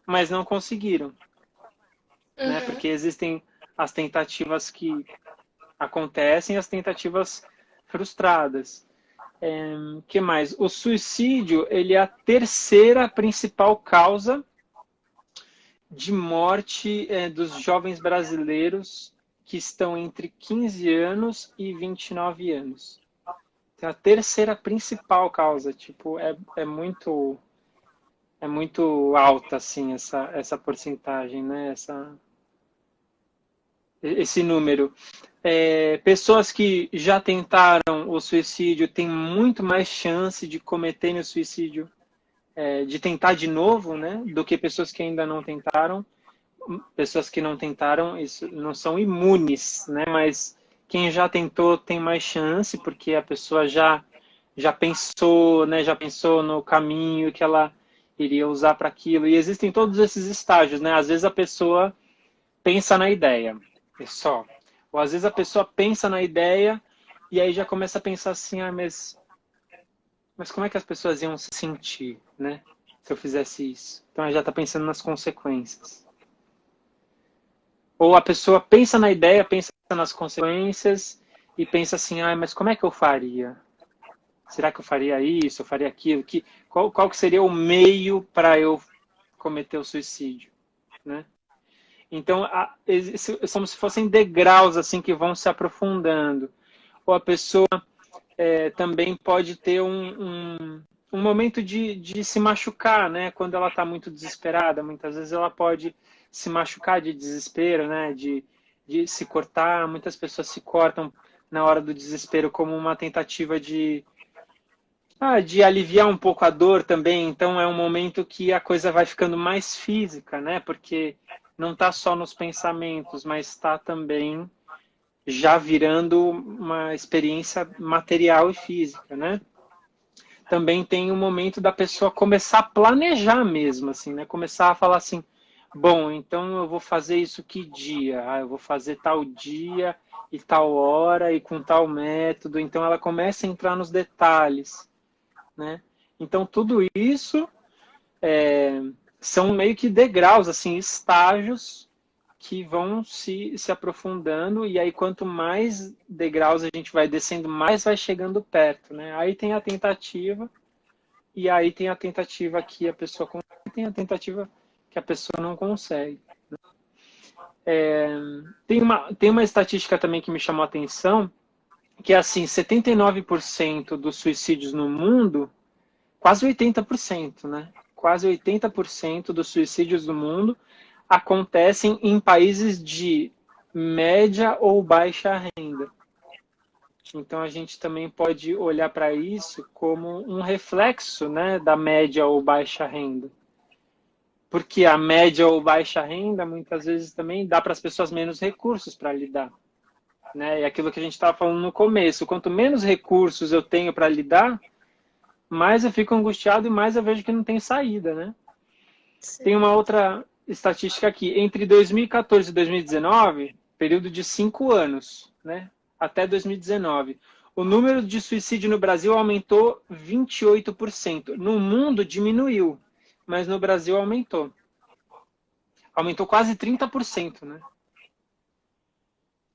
S1: mas não conseguiram, né?
S2: Uhum.
S1: Porque existem as tentativas que acontecem, as tentativas frustradas. Que mais? O suicídio, ele é a terceira principal causa de morte dos jovens brasileiros que estão entre 15 anos e 29 anos. Então, a terceira principal causa, tipo, é muito alta, assim, essa porcentagem, né? Esse número. Pessoas que já tentaram o suicídio têm muito mais chance de cometerem o suicídio, de tentar de novo, né? Do que pessoas que ainda não tentaram. Pessoas que não tentaram, isso não são imunes, né? Mas quem já tentou tem mais chance, porque a pessoa já pensou, né? Já pensou no caminho que ela iria usar para aquilo. E existem todos esses estágios, né? Às vezes a pessoa pensa na ideia, é só. Ou às vezes a pessoa pensa na ideia e aí já começa a pensar assim, mas como é que as pessoas iam se sentir, né? Se eu fizesse isso. Então ela já está pensando nas consequências. Ou a pessoa pensa na ideia, pensa nas consequências e pensa assim, mas como é que eu faria? Será que eu faria isso, eu faria aquilo? Qual que seria o meio para eu cometer o suicídio, né? Então, como se fossem degraus assim que vão se aprofundando. Ou a pessoa também pode ter um momento de se machucar, né? Quando ela está muito desesperada, muitas vezes ela pode se machucar de desespero, né? De se cortar. Muitas pessoas se cortam na hora do desespero como uma tentativa de aliviar um pouco a dor também. Então é um momento que a coisa vai ficando mais física, né? Porque não está só nos pensamentos, mas está também já virando uma experiência material e física, né? Também tem um momento da pessoa começar a planejar mesmo, assim, né? Começar a falar assim, bom, então eu vou fazer isso que dia? Eu vou fazer tal dia e tal hora e com tal método. Então ela começa a entrar nos detalhes, né? Então tudo isso são meio que degraus, assim, estágios que vão se aprofundando, e aí quanto mais degraus a gente vai descendo, mais vai chegando perto, né? Aí tem a tentativa, e aí tem a tentativa que a pessoa consegue, tem a tentativa que a pessoa não consegue. Tem uma estatística também que me chamou a atenção, que é assim, 79% dos suicídios no mundo, quase 80%, né? Quase 80% dos suicídios do mundo acontecem em países de média ou baixa renda. Então a gente também pode olhar para isso como um reflexo, né, da média ou baixa renda. Porque a média ou baixa renda muitas vezes também dá para as pessoas menos recursos para lidar. Né? E aquilo que a gente estava falando no começo, quanto menos recursos eu tenho para lidar, mais eu fico angustiado e mais eu vejo que não tem saída, né? Sim. Tem uma outra estatística aqui. Entre 2014 e 2019, período de 5 anos, né? Até 2019, o número de suicídio no Brasil aumentou 28%. No mundo diminuiu, mas no Brasil aumentou. Aumentou quase 30%, né?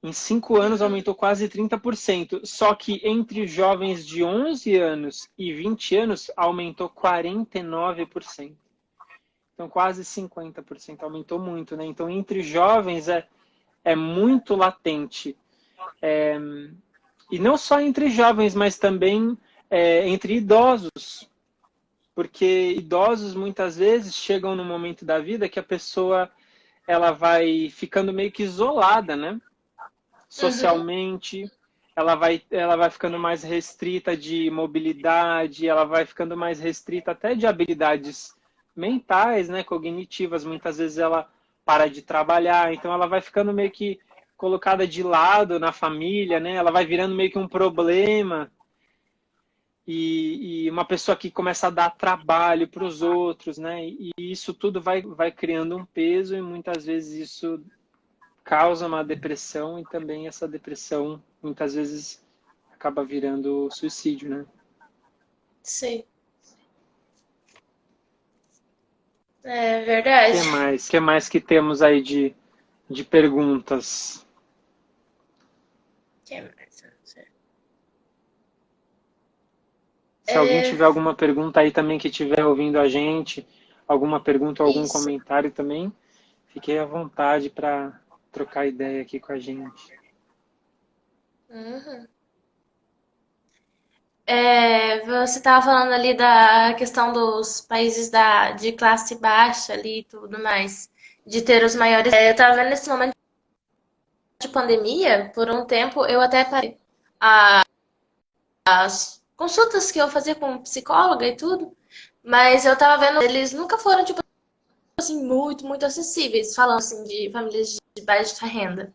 S1: Em 5 anos aumentou quase 30%. Só que entre jovens de 11 anos e 20 anos aumentou 49%. Então quase 50%. Aumentou muito, né? Então entre jovens é muito latente. E não só entre jovens, mas também entre idosos. Porque idosos muitas vezes chegam no momento da vida que a pessoa ela vai ficando meio que isolada, né? Socialmente, ela vai ficando mais restrita de mobilidade, ela vai ficando mais restrita até de habilidades mentais, né, cognitivas. Muitas vezes ela para de trabalhar, então ela vai ficando meio que colocada de lado na família, né? Ela vai virando meio que um problema. E uma pessoa que começa a dar trabalho para os outros, né? E isso tudo vai criando um peso, e muitas vezes isso causa uma depressão, e também essa depressão muitas vezes acaba virando suicídio, né?
S2: Sim. É verdade.
S1: O que mais que temos aí de perguntas?
S2: Que mais?
S1: Se alguém tiver alguma pergunta aí também que estiver ouvindo a gente, alguma pergunta ou algum comentário também, fiquei à vontade para trocar ideia aqui com a gente.
S2: Você estava falando ali da questão dos países de classe baixa ali e tudo mais, de ter os maiores. Eu estava vendo nesse momento de pandemia, por um tempo, eu até parei as consultas que eu fazia com psicóloga e tudo, mas eu estava vendo, eles nunca foram, tipo assim, muito acessíveis, falando assim, de famílias de baixa renda.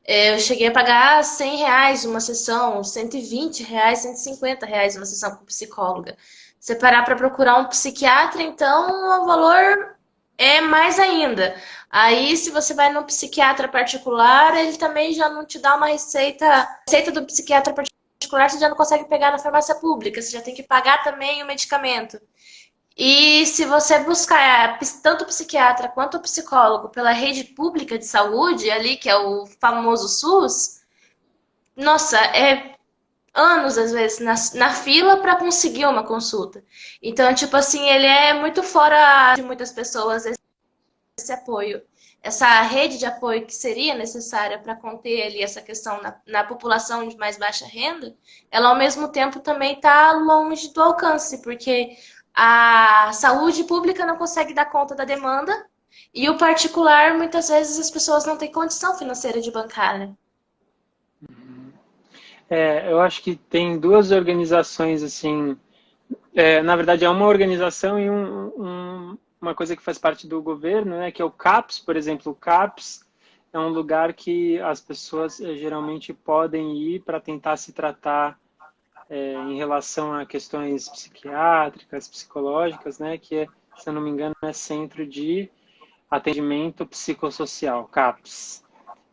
S2: Eu cheguei a pagar R$100 uma sessão, R$120, R$150 uma sessão com psicóloga. Se parar para procurar um psiquiatra, então o valor é mais ainda. Aí, se você vai num psiquiatra particular, ele também já não te dá uma receita. A receita do psiquiatra particular você já não consegue pegar na farmácia pública, você já tem que pagar também o medicamento. E se você buscar tanto o psiquiatra quanto o psicólogo pela rede pública de saúde, ali, que é o famoso SUS, nossa, é anos, às vezes, na fila para conseguir uma consulta. Então, tipo assim, ele é muito fora de muitas pessoas esse apoio. Essa rede de apoio que seria necessária para conter ali essa questão na população de mais baixa renda, ela, ao mesmo tempo, também está longe do alcance, porque a saúde pública não consegue dar conta da demanda e o particular, muitas vezes, as pessoas não têm condição financeira de bancar, né?
S1: Eu acho que tem duas organizações, assim, na verdade é uma organização e uma coisa que faz parte do governo, né, que é o CAPS, por exemplo. O CAPS é um lugar que as pessoas geralmente podem ir para tentar se tratar em relação a questões psiquiátricas, psicológicas, né, que é, se eu não me engano, é Centro de Atendimento Psicossocial, CAPS,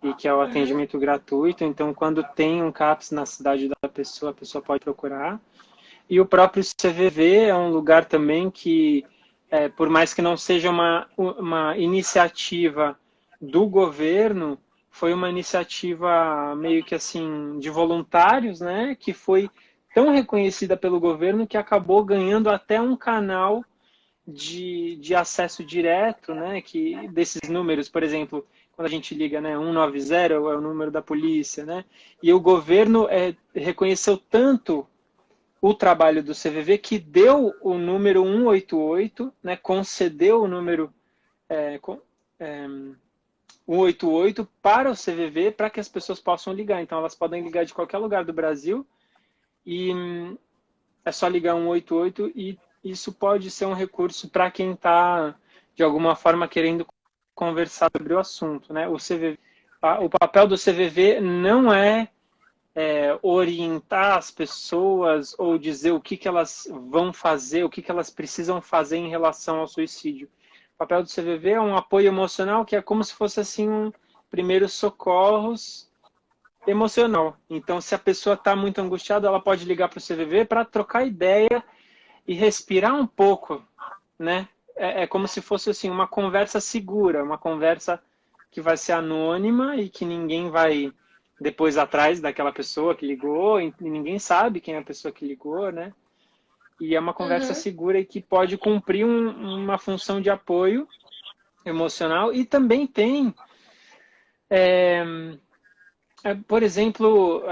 S1: e que é o atendimento gratuito. Então, quando tem um CAPS na cidade da pessoa, a pessoa pode procurar. E o próprio CVV é um lugar também que por mais que não seja uma iniciativa do governo, foi uma iniciativa meio que assim de voluntários, né, que foi tão reconhecida pelo governo que acabou ganhando até um canal de acesso direto, né, que desses números, por exemplo, quando a gente liga, né, 190 é o número da polícia, né, e o governo reconheceu tanto o trabalho do CVV que deu o número 188, né, concedeu o número é, é, 188 para o CVV para que as pessoas possam ligar. Então, elas podem ligar de qualquer lugar do Brasil e é só ligar 188 e isso pode ser um recurso para quem está, de alguma forma, querendo conversar sobre o assunto. Né? O papel do CVV não orientar as pessoas ou dizer o que elas vão fazer, o que elas precisam fazer em relação ao suicídio. O papel do CVV é um apoio emocional que é como se fosse assim um primeiros socorros emocional. Então, se a pessoa está muito angustiada, ela pode ligar para o CVV para trocar ideia e respirar um pouco, né? É como se fosse assim uma conversa segura, uma conversa que vai ser anônima e que ninguém vai depois atrás daquela pessoa que ligou, e ninguém sabe quem é a pessoa que ligou, né? E é uma conversa
S2: Uhum.
S1: segura e que pode cumprir uma função de apoio emocional e também tem, por exemplo,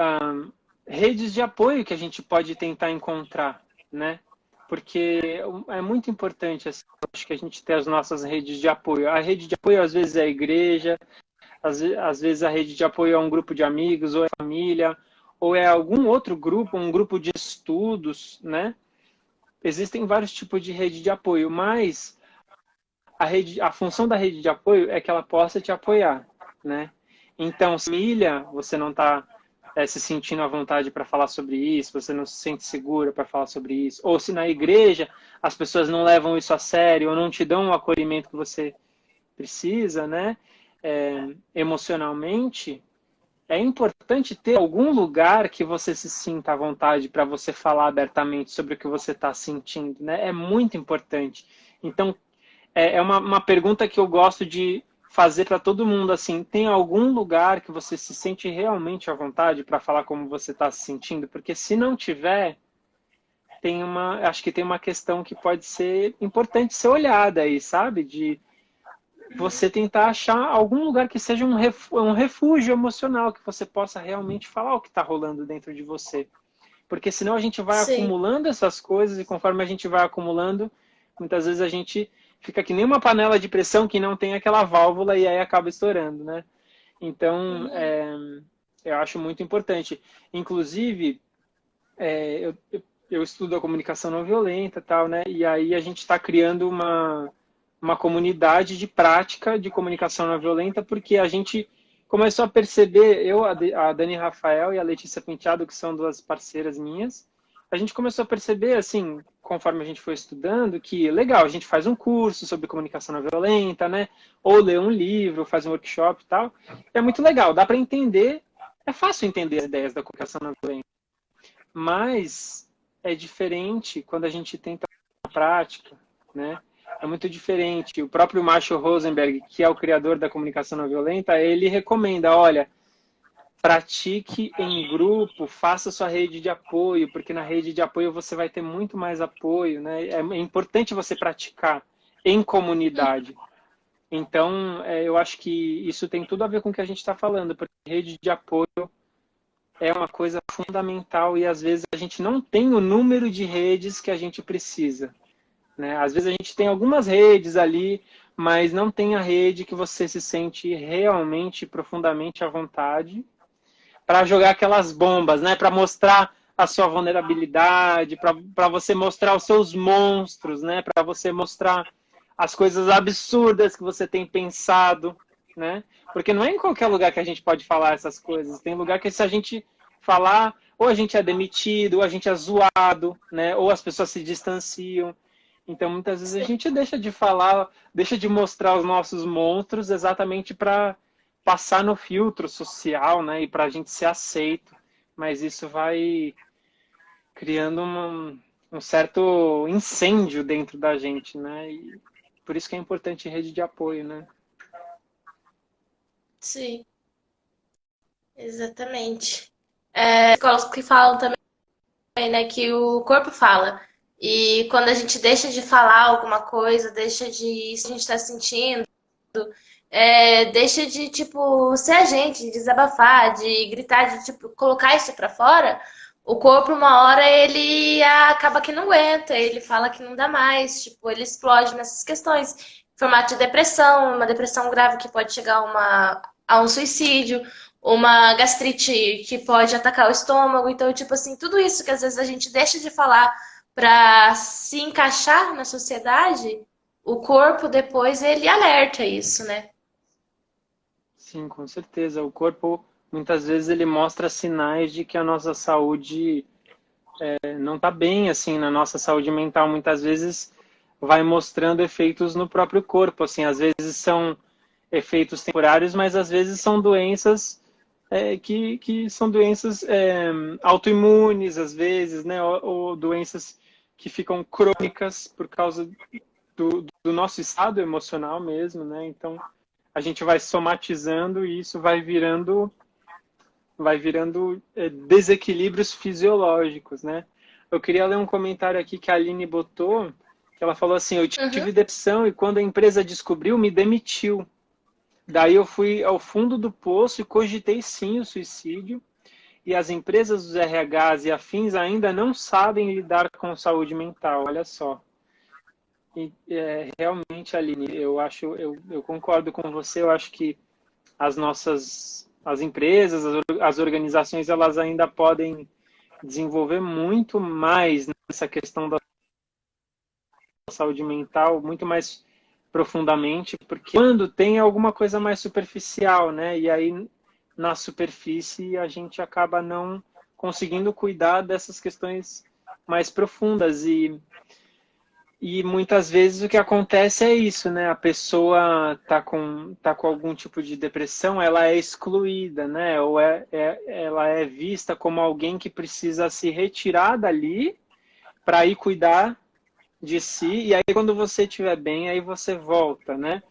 S1: redes de apoio que a gente pode tentar encontrar, né? Porque é muito importante, assim, acho que a gente ter as nossas redes de apoio. A rede de apoio, às vezes, é a igreja, às vezes a rede de apoio é um grupo de amigos, ou é família, ou é algum outro grupo, um grupo de estudos, né? Existem vários tipos de rede de apoio, mas a função da rede de apoio é que ela possa te apoiar, né? Então, se família, você não está se sentindo à vontade para falar sobre isso, você não se sente segura para falar sobre isso, ou se na igreja as pessoas não levam isso a sério ou não te dão o acolhimento que você precisa, né? Emocionalmente, é importante ter algum lugar que você se sinta à vontade para você falar abertamente sobre o que você está sentindo, né? É muito importante. Então, é uma pergunta que eu gosto de fazer para todo mundo, assim, tem algum lugar que você se sente realmente à vontade para falar como você está se sentindo? Porque se não tiver, acho que tem uma questão que pode ser importante ser olhada aí, sabe? De você tentar achar algum lugar que seja um refúgio emocional, que você possa realmente falar o que está rolando dentro de você. Porque senão a gente vai
S2: Sim.
S1: acumulando essas coisas e conforme a gente vai acumulando, muitas vezes a gente fica que nem uma panela de pressão que não tem aquela válvula e aí acaba estourando, né? Então,
S2: Uhum.
S1: eu acho muito importante. Inclusive, eu estudo a comunicação não violenta e tal, né? E aí a gente está criando uma comunidade de prática de comunicação não violenta, porque a gente começou a perceber, a Dani Rafael e a Letícia Penteado, que são duas parceiras minhas, a gente começou a perceber, assim, conforme a gente foi estudando, que legal, a gente faz um curso sobre comunicação não violenta, né? Ou lê um livro, faz um workshop e tal. É muito legal, dá para entender, é fácil entender as ideias da comunicação não violenta, mas é diferente quando a gente tenta na prática, né? É muito diferente. O próprio Marshall Rosenberg, que é o criador da comunicação não violenta, ele recomenda, olha, pratique em grupo, faça sua rede de apoio, porque na rede de apoio você vai ter muito mais apoio, né? É importante você praticar em comunidade. Então, eu acho que isso tem tudo a ver com o que a gente está falando, porque rede de apoio é uma coisa fundamental e às vezes a gente não tem o número de redes que a gente precisa, né? Às vezes a gente tem algumas redes ali, mas não tem a rede que você se sente realmente profundamente à vontade para jogar aquelas bombas, né? Para mostrar a sua vulnerabilidade, para você mostrar os seus monstros, né? Para você mostrar as coisas absurdas que você tem pensado, né? Porque não é em qualquer lugar que a gente pode falar essas coisas. Tem lugar que se a gente falar, ou a gente é demitido, ou a gente é zoado, né? Ou as pessoas se distanciam. Então, muitas vezes a
S2: Sim.
S1: gente deixa de falar, deixa de mostrar os nossos monstros exatamente para passar no filtro social, né? E para a gente ser aceito. Mas isso vai criando um certo incêndio dentro da gente, né? E por isso que é importante rede de apoio, né?
S2: Sim, exatamente. Psicólogos que falam também, né, que o corpo fala. E quando a gente deixa de falar alguma coisa, deixa de isso que a gente está sentindo, deixa de, tipo, ser a gente, de desabafar, de gritar, de, tipo, colocar isso pra fora, o corpo, uma hora, ele acaba que não aguenta, ele fala que não dá mais, tipo, ele explode nessas questões. Formato de depressão, uma depressão grave que pode chegar a um suicídio, uma gastrite que pode atacar o estômago. Então, tipo assim, tudo isso que às vezes a gente deixa de falar para se encaixar na sociedade, o corpo depois ele alerta isso, né?
S1: Sim, com certeza. O corpo, muitas vezes, ele mostra sinais de que a nossa saúde não está bem, assim, na nossa saúde mental. Muitas vezes vai mostrando efeitos no próprio corpo, assim, às vezes são efeitos temporários, mas às vezes são doenças que são doenças autoimunes, às vezes, né, ou doenças que ficam crônicas por causa do nosso estado emocional mesmo, né? Então, a gente vai somatizando e isso vai virando desequilíbrios fisiológicos, né? Eu queria ler um comentário aqui que a Aline botou, que ela falou assim: eu
S2: Uhum.
S1: tive depressão e quando a empresa descobriu, me demitiu. Daí eu fui ao fundo do poço e cogitei sim o suicídio. E as empresas dos RHs e afins ainda não sabem lidar com saúde mental. Olha só. E, realmente, Aline, eu concordo com você. Eu acho que as empresas, as organizações, elas ainda podem desenvolver muito mais nessa questão da saúde mental, muito mais profundamente, porque quando tem alguma coisa mais superficial, né? E aí na superfície a gente acaba não conseguindo cuidar dessas questões mais profundas e muitas vezes o que acontece é isso, né? A pessoa tá com algum tipo de depressão, ela é excluída, né? Ou ela é vista como alguém que precisa se retirar dali para ir cuidar de si, e aí quando você estiver bem, aí você volta, né?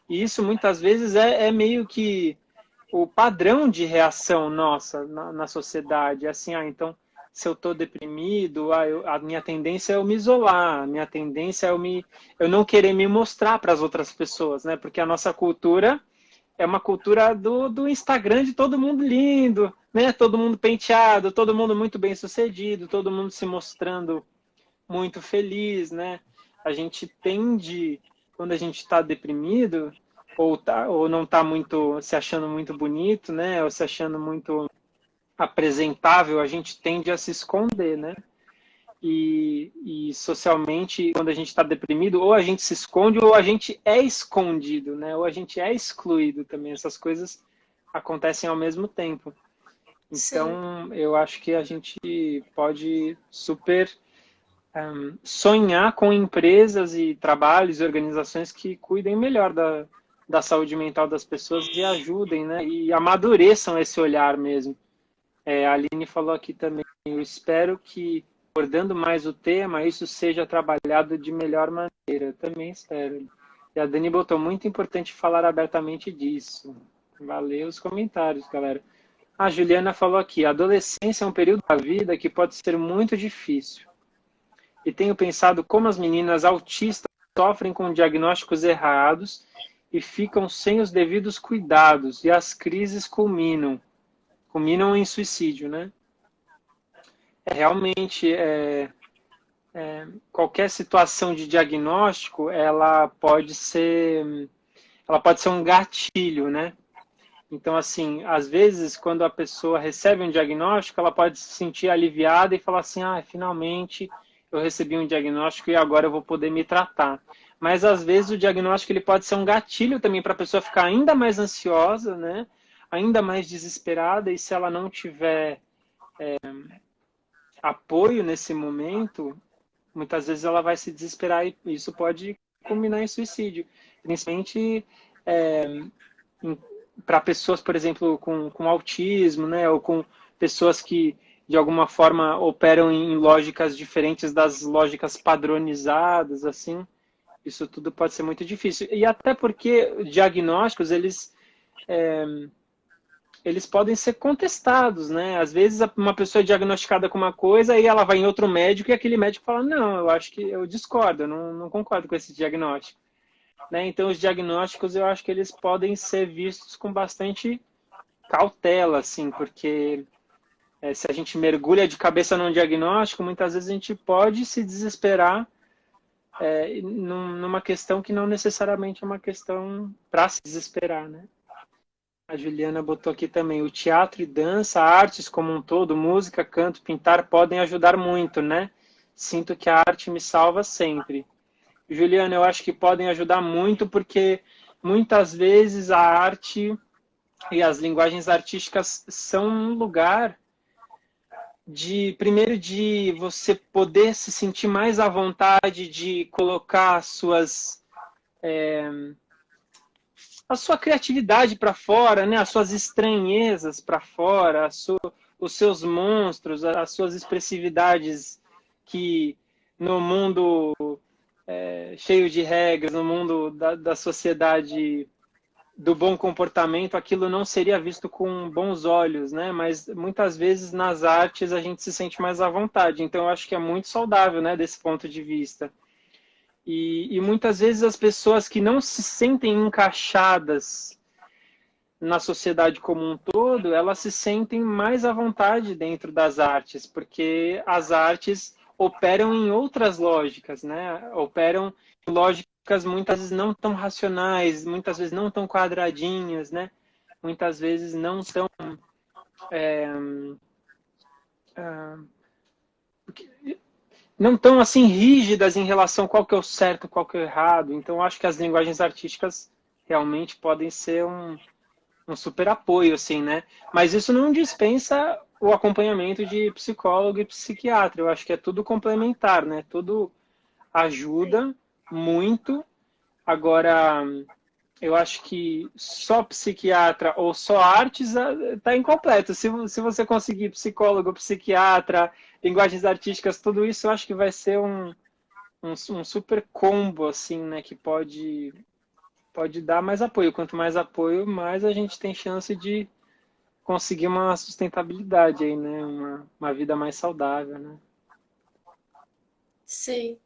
S1: E isso muitas vezes é meio que o padrão de reação nossa na sociedade. Assim, então, se eu estou deprimido, a minha tendência é eu me isolar, a minha tendência é eu não querer me mostrar para as outras pessoas, né? Porque a nossa cultura é uma cultura do Instagram de todo mundo lindo, né? Todo mundo penteado, todo mundo muito bem sucedido, todo mundo se mostrando muito feliz, né? A gente tende, quando a gente está deprimido, ou não está muito se achando muito bonito, né? Ou se achando muito apresentável, a gente tende a se esconder, né? E socialmente, quando a gente está deprimido, ou a gente se esconde, ou a gente é escondido, né? Ou a gente é excluído também. Essas coisas acontecem ao mesmo tempo.
S2: Sim.
S1: Então, eu acho que a gente pode super sonhar com empresas e trabalhos e organizações que cuidem melhor da saúde mental das pessoas e ajudem, né? E amadureçam esse olhar mesmo. A Aline falou aqui também, eu espero que, abordando mais o tema, isso seja trabalhado de melhor maneira. Eu também espero. E a Dani botou, muito importante falar abertamente disso. Valeu os comentários, galera. A Juliana falou aqui, a adolescência é um período da vida que pode ser muito difícil e tenho pensado como as meninas autistas sofrem com diagnósticos errados e ficam sem os devidos cuidados e as crises culminam em suicídio, né? Realmente, qualquer situação de diagnóstico, ela pode ser um gatilho, né? Então, assim, às vezes, quando a pessoa recebe um diagnóstico, ela pode se sentir aliviada e falar assim, finalmente eu recebi um diagnóstico e agora eu vou poder me tratar. Mas, às vezes, o diagnóstico ele pode ser um gatilho também para a pessoa ficar ainda mais ansiosa, né? Ainda mais desesperada, e se ela não tiver apoio nesse momento, muitas vezes ela vai se desesperar e isso pode culminar em suicídio. Principalmente para pessoas, por exemplo, com autismo, né, ou com pessoas que de alguma forma operam em lógicas diferentes das lógicas padronizadas, assim, isso tudo pode ser muito difícil. E até porque diagnósticos, eles podem ser contestados, né? Às vezes uma pessoa é diagnosticada com uma coisa e ela vai em outro médico e aquele médico fala, não, eu acho que eu discordo, eu não concordo com esse diagnóstico. Né? Então, os diagnósticos, eu acho que eles podem ser vistos com bastante cautela, assim, porque se a gente mergulha de cabeça num diagnóstico, muitas vezes a gente pode se desesperar numa questão que não necessariamente é uma questão para se desesperar, né? A Juliana botou aqui também, o teatro e dança, artes como um todo, música, canto, pintar, podem ajudar muito, né? Sinto que a arte me salva sempre. Juliana, eu acho que podem ajudar muito porque muitas vezes a arte e as linguagens artísticas são um lugar primeiro, de você poder se sentir mais à vontade de colocar a sua criatividade para fora, né? As suas estranhezas para fora, os seus monstros, as suas expressividades que no mundo cheio de regras, no mundo da sociedade do bom comportamento, aquilo não seria visto com bons olhos, né? Mas muitas vezes nas artes a gente se sente mais à vontade. Então eu acho que é muito saudável, né, desse ponto de vista. E muitas vezes as pessoas que não se sentem encaixadas na sociedade como um todo, elas se sentem mais à vontade dentro das artes, porque as artes operam em outras lógicas, né? Operam em lógicas muitas vezes não tão racionais, muitas vezes não tão quadradinhas, né? Muitas vezes não tão não tão assim rígidas em relação a qual que é o certo, qual que é o errado. Então, eu acho que as linguagens artísticas realmente podem ser um super apoio, assim, né? Mas isso não dispensa o acompanhamento de psicólogo e psiquiatra. Eu acho que é tudo complementar, né? Tudo ajuda muito. Agora, eu acho que só psiquiatra ou só artes está incompleto. Se você conseguir psicólogo, psiquiatra, linguagens artísticas, tudo isso eu acho que vai ser um super combo, assim, né? Que pode dar mais apoio. Quanto mais apoio, mais a gente tem chance de conseguir uma sustentabilidade aí, né? Uma vida mais saudável, né?
S2: Sim.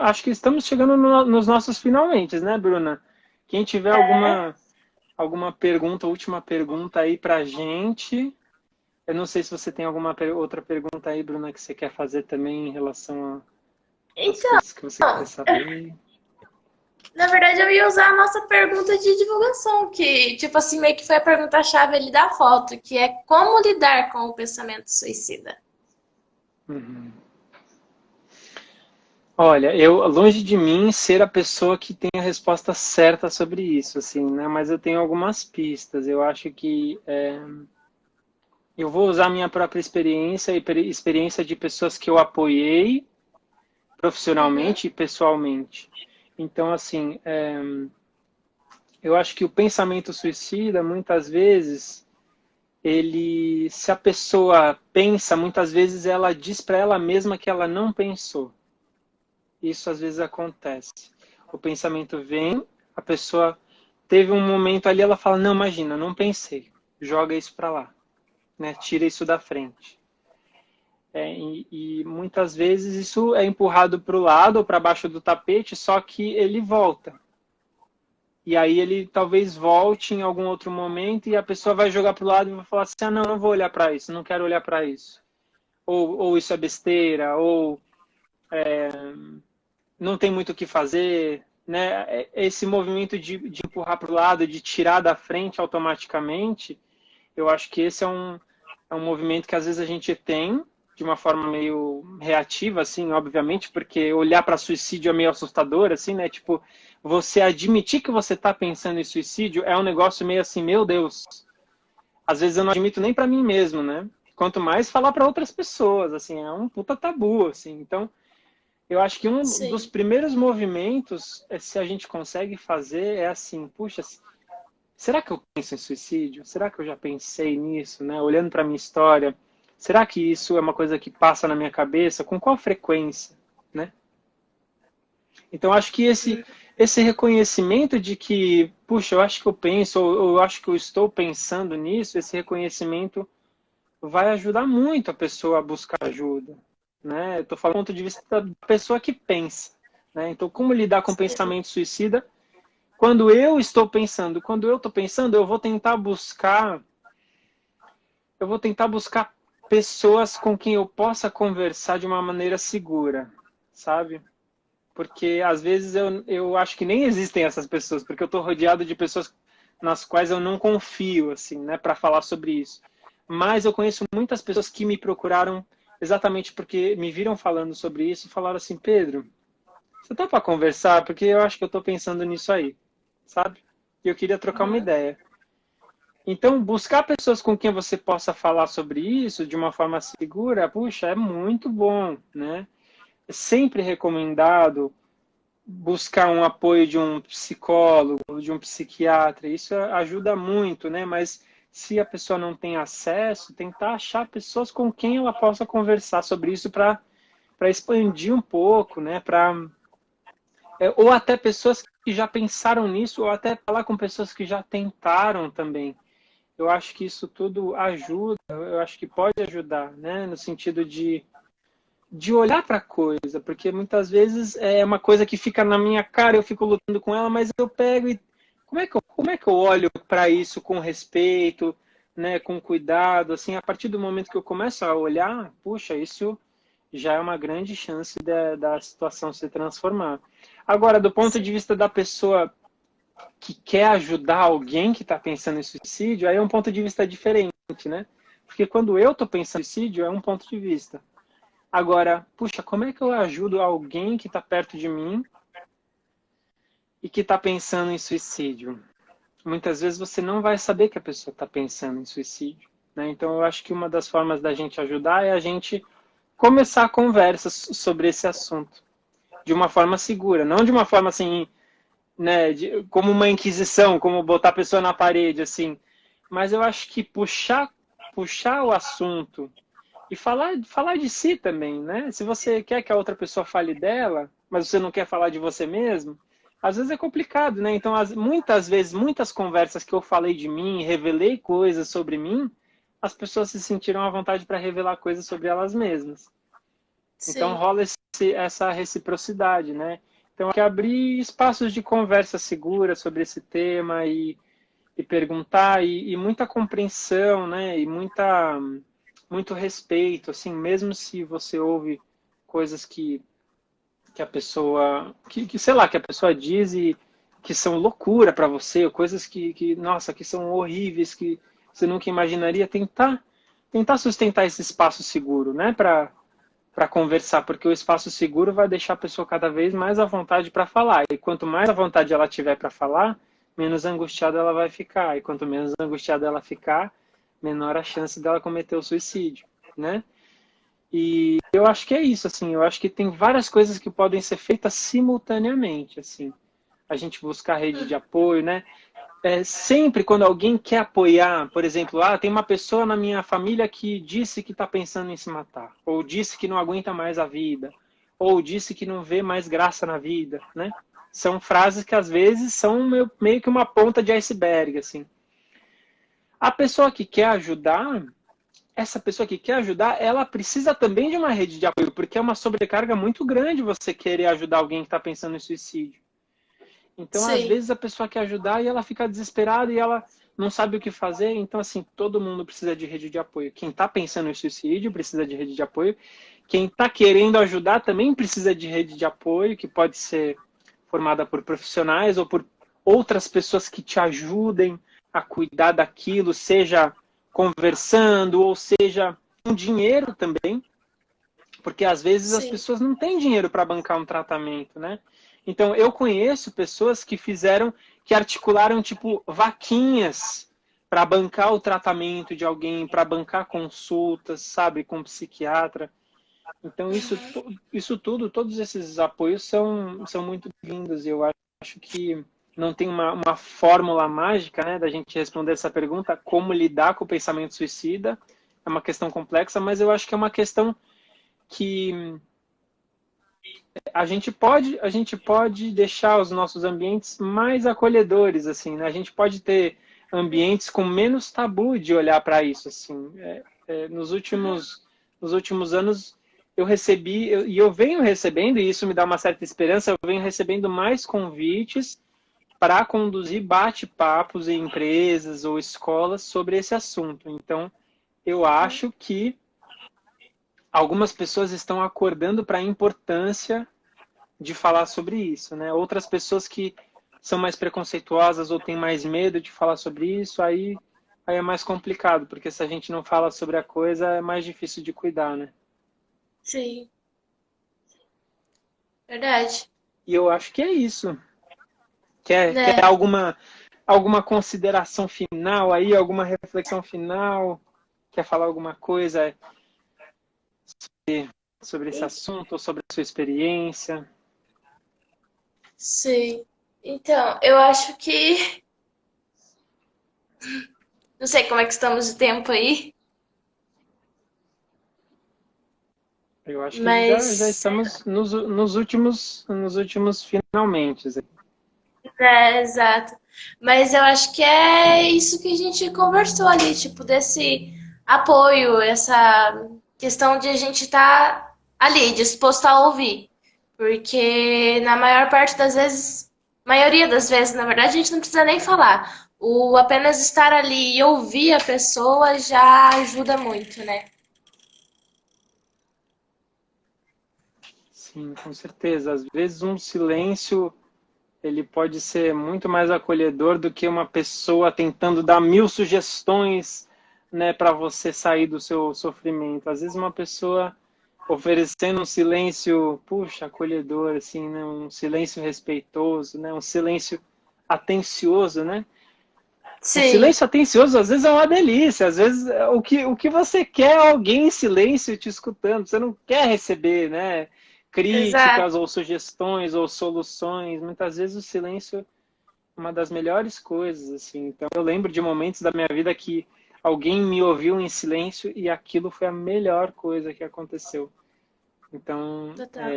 S1: Acho que estamos chegando nos nossos finalmente, né, Bruna? Quem tiver
S2: É.
S1: alguma pergunta, última pergunta aí pra gente. Eu não sei se você tem alguma outra pergunta aí, Bruna, que você quer fazer também em relação às
S2: Então,
S1: coisas que você quer saber.
S2: na verdade, eu ia usar a nossa pergunta de divulgação, que, tipo assim, meio que foi a pergunta-chave ali da foto, que é como lidar com o pensamento suicida.
S1: Uhum. Olha, longe de mim ser a pessoa que tem a resposta certa sobre isso, assim, né? Mas eu tenho algumas pistas. Eu acho que eu vou usar minha própria experiência e experiência de pessoas que eu apoiei
S2: Uhum.
S1: profissionalmente e pessoalmente. Então, assim, eu acho que o pensamento suicida, muitas vezes, se a pessoa pensa, muitas vezes ela diz para ela mesma que ela não pensou. Isso às vezes acontece. O pensamento vem, a pessoa teve um momento ali, ela fala, não, imagina, não pensei. Joga isso para lá, né? Tira isso da frente. E muitas vezes isso é empurrado para o lado ou para baixo do tapete, só que ele volta. E aí ele talvez volte em algum outro momento e a pessoa vai jogar para o lado e vai falar assim, ah, não, não vou olhar para isso, não quero olhar para isso. Ou isso é besteira, ou não tem muito o que fazer, né? Esse movimento de empurrar para o lado, de tirar da frente automaticamente, eu acho que esse é um movimento que às vezes a gente tem de uma forma meio reativa, assim, obviamente, porque olhar para suicídio é meio assustador, assim, né? Tipo, você admitir que você está pensando em suicídio é um negócio meio assim, meu Deus. Às vezes eu não admito nem para mim mesmo, né? Quanto mais falar para outras pessoas, assim, é um puta tabu, assim. Então, eu acho que um dos
S2: Sim.
S1: primeiros movimentos, se a gente consegue fazer, é assim, puxa, será que eu penso em suicídio? Será que eu já pensei nisso, né? Olhando para minha história, será que isso é uma coisa que passa na minha cabeça? Com qual frequência, né? Então, acho que esse reconhecimento de que, puxa, eu acho que eu penso, ou eu acho que eu estou pensando nisso, esse reconhecimento vai ajudar muito a pessoa a buscar ajuda, né? Eu estou falando do ponto de vista da pessoa que pensa, né? Então, como lidar com o
S2: Sim,
S1: pensamento suicida? Quando eu estou pensando, eu vou tentar buscar pessoas com quem eu possa conversar de uma maneira segura, sabe? Porque às vezes eu acho que nem existem essas pessoas, porque eu estou rodeado de pessoas nas quais eu não confio, assim, né, para falar sobre isso. Mas eu conheço muitas pessoas que me procuraram exatamente porque me viram falando sobre isso e falaram assim, Pedro, você tá para conversar? Porque eu acho que eu estou pensando nisso aí, sabe? E eu queria trocar uma
S2: uhum,
S1: ideia. Então, buscar pessoas com quem você possa falar sobre isso de uma forma segura, puxa, é muito bom, né? É sempre recomendado buscar um apoio de um psicólogo, de um psiquiatra. Isso ajuda muito, né? Mas se a pessoa não tem acesso, tentar achar pessoas com quem ela possa conversar sobre isso para expandir um pouco, né? Ou até pessoas que já pensaram nisso, ou até falar com pessoas que já tentaram também. Eu acho que isso tudo ajuda, eu acho que pode ajudar, né? No sentido de olhar para a coisa, porque muitas vezes é uma coisa que fica na minha cara, eu fico lutando com ela, mas eu pego e como é que eu olho para isso com respeito, né, com cuidado, assim, a partir do momento que eu começo a olhar, puxa, isso já é uma grande chance da situação se transformar. Agora, do ponto de
S2: sim,
S1: vista da pessoa que quer ajudar alguém que está pensando em suicídio, aí é um ponto de vista diferente, né? Porque quando eu estou pensando em suicídio, é um ponto de vista. Agora, puxa, como é que eu ajudo alguém que está perto de mim e que está pensando em suicídio? Muitas vezes você não vai saber que a pessoa está pensando em suicídio, né? Então, eu acho que uma das formas da gente ajudar é a gente começar a conversa sobre esse assunto de uma forma segura, não de uma forma assim, né, como uma inquisição, como botar a pessoa na parede, assim. Mas eu acho que puxar o assunto e falar de si também, né? Se você quer que a outra pessoa fale dela, mas você não quer falar de você mesmo, às vezes é complicado, né? Então, muitas vezes, muitas conversas que eu falei de mim, revelei coisas sobre mim, as pessoas se sentiram à vontade para revelar coisas sobre elas mesmas. Então,
S2: sim.
S1: rola essa reciprocidade, né? Então, que abrir espaços de conversa segura sobre esse tema e perguntar e muita compreensão, né? E muito respeito, assim, mesmo se você ouve coisas que a pessoa, sei lá, que a pessoa diz e que são loucura para você, ou coisas nossa, que são horríveis, que você nunca imaginaria, tentar sustentar esse espaço seguro, né? Para conversar, porque o espaço seguro vai deixar a pessoa cada vez mais à vontade para falar. E quanto mais à vontade ela tiver para falar, menos angustiada ela vai ficar. E quanto menos angustiada ela ficar, menor a chance dela cometer o suicídio, né? E eu acho que é isso, assim. Eu acho que tem várias coisas que podem ser feitas simultaneamente, assim. A gente buscar rede de apoio, né? Sempre quando alguém quer apoiar, por exemplo, tem uma pessoa na minha família que disse que está pensando em se matar, ou disse que não aguenta mais a vida, ou disse que não vê mais graça na vida, né? São frases que às vezes são meio que uma ponta de iceberg, assim. A pessoa que quer ajudar, essa pessoa que quer ajudar, ela precisa também de uma rede de apoio, porque é uma sobrecarga muito grande você querer ajudar alguém que está pensando em suicídio. Então, às
S2: Sim.
S1: vezes, a pessoa quer ajudar e ela fica desesperada e ela não sabe o que fazer. Então, assim, todo mundo precisa de rede de apoio. Quem está pensando em suicídio precisa de rede de apoio. Quem está querendo ajudar também precisa de rede de apoio, que pode ser formada por profissionais ou por outras pessoas que te ajudem a cuidar daquilo, seja conversando ou seja com dinheiro também, porque às vezes as
S2: Sim.
S1: pessoas não têm dinheiro para bancar um tratamento, né? Então eu conheço pessoas que articularam tipo vaquinhas para bancar o tratamento de alguém, para bancar consultas, sabe, com psiquiatra. Então isso tudo, todos esses apoios são muito bem-vindos. Eu acho que não tem uma fórmula mágica, né, da gente responder essa pergunta, como lidar com o pensamento suicida. É uma questão complexa, mas eu acho que é uma questão que a gente pode deixar os nossos ambientes mais acolhedores, assim, né? A gente pode ter ambientes com menos tabu de olhar para isso, assim. Nos últimos anos eu recebi, e eu venho recebendo, e isso me dá uma certa esperança, eu venho recebendo mais convites para conduzir bate-papos em empresas ou escolas sobre esse assunto. Então, eu acho que algumas pessoas estão acordando para a importância de falar sobre isso, né? Outras pessoas que são mais preconceituosas ou têm mais medo de falar sobre isso, aí é mais complicado, porque se a gente não fala sobre a coisa, é mais difícil de cuidar, né?
S2: Sim, verdade.
S1: E eu acho que é isso. Quer
S2: Né?
S1: alguma consideração final aí, alguma reflexão final? Quer falar alguma coisa sobre esse assunto ou sobre a sua experiência?
S2: Sim. Então, eu acho que. Não sei como é que estamos de tempo aí,
S1: Eu acho que já
S2: mas.
S1: estamos nos últimos finalmente.
S2: É, exato. Mas eu acho que é isso que a gente conversou ali, tipo, desse apoio, essa questão de a gente estar ali, disposto a ouvir. Porque na maior parte das vezes, maioria das vezes, na verdade, a gente não precisa nem falar. O apenas estar ali e ouvir a pessoa já ajuda muito, né?
S1: Sim, com certeza. Às vezes um silêncio ele pode ser muito mais acolhedor do que uma pessoa tentando dar 1000 sugestões, né, para você sair do seu sofrimento. Às vezes uma pessoa oferecendo um silêncio, puxa, acolhedor, assim, né, um silêncio respeitoso, né, um silêncio atencioso, né? O
S2: Sim,
S1: silêncio atencioso às vezes é uma delícia, às vezes o que você quer é alguém em silêncio te escutando, você não quer receber, né,
S2: exato.
S1: críticas ou sugestões ou soluções, muitas vezes o silêncio é uma das melhores coisas, assim. Então eu lembro de momentos da minha vida que alguém me ouviu em silêncio e aquilo foi a melhor coisa que aconteceu. Então,
S2: Total.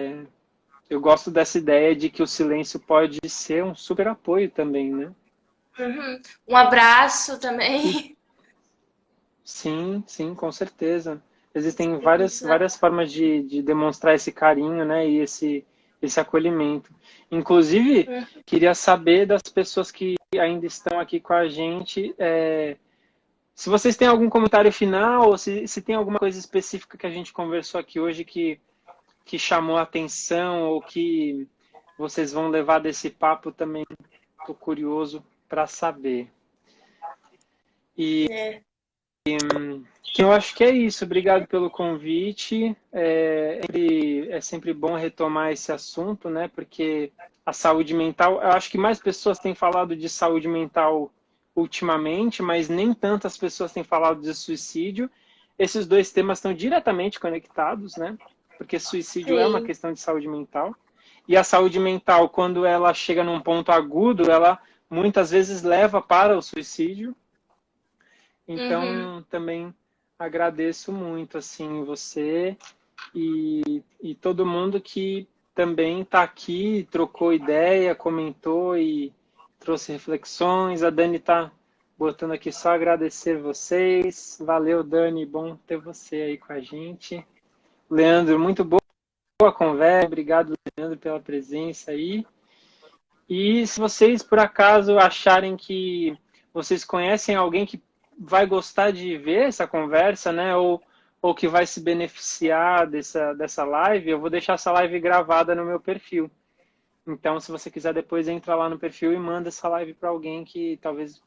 S1: eu gosto dessa ideia de que o silêncio pode ser um super apoio também, né?
S2: Uhum. Um abraço
S1: E
S2: também.
S1: sim, sim, com certeza. Existem
S2: Sim,
S1: várias formas de demonstrar esse carinho, né, e esse acolhimento. Inclusive, queria saber das pessoas que ainda estão aqui com a gente, se vocês têm algum comentário final, ou se tem alguma coisa específica que a gente conversou aqui hoje que chamou a atenção, ou que vocês vão levar desse papo também, estou curioso para saber.
S2: é.
S1: Eu acho que é isso. Obrigado pelo convite. É sempre bom retomar esse assunto, né? Porque a saúde mental, eu acho que mais pessoas têm falado de saúde mental ultimamente, mas nem tantas pessoas têm falado de suicídio. Esses dois temas estão diretamente conectados, né? Porque suicídio é uma
S2: Sim.
S1: questão de saúde mental. E a saúde mental, quando ela chega num ponto agudo, ela muitas vezes leva para o suicídio.
S2: Uhum.
S1: Então, também agradeço muito assim você e todo mundo que também está aqui, trocou ideia, comentou e trouxe reflexões. A Dani está botando aqui só agradecer vocês. Valeu, Dani, bom ter você aí com a gente. Leandro, muito boa conversa. Obrigado, Leandro, pela presença aí. E se vocês por acaso acharem que vocês conhecem alguém que vai gostar de ver essa conversa, né? Ou que vai se beneficiar dessa live, eu vou deixar essa live gravada no meu perfil. Então, se você quiser depois entra lá no perfil e manda essa live para alguém que talvez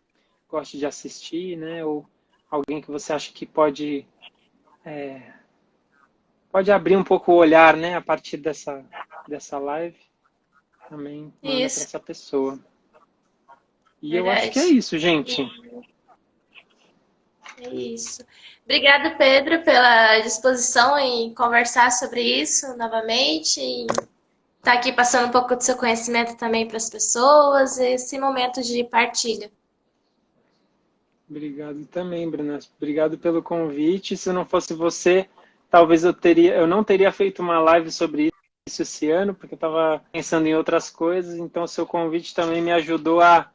S1: goste de assistir, né? Ou alguém que você acha que pode abrir um pouco o olhar, né? A partir dessa live, também manda para
S2: Isso,
S1: essa pessoa. E eu acho que é
S2: verdade.
S1: isso, gente.
S2: É isso. Obrigada, Pedro, pela disposição em conversar sobre isso novamente. estar aqui passando um pouco do seu conhecimento também para as pessoas, esse momento de partilha.
S1: Obrigado também, Bruna. Obrigado pelo convite. Se não fosse você, talvez eu não teria feito uma live sobre isso esse ano, porque eu estava pensando em outras coisas. Então, o seu convite também me ajudou a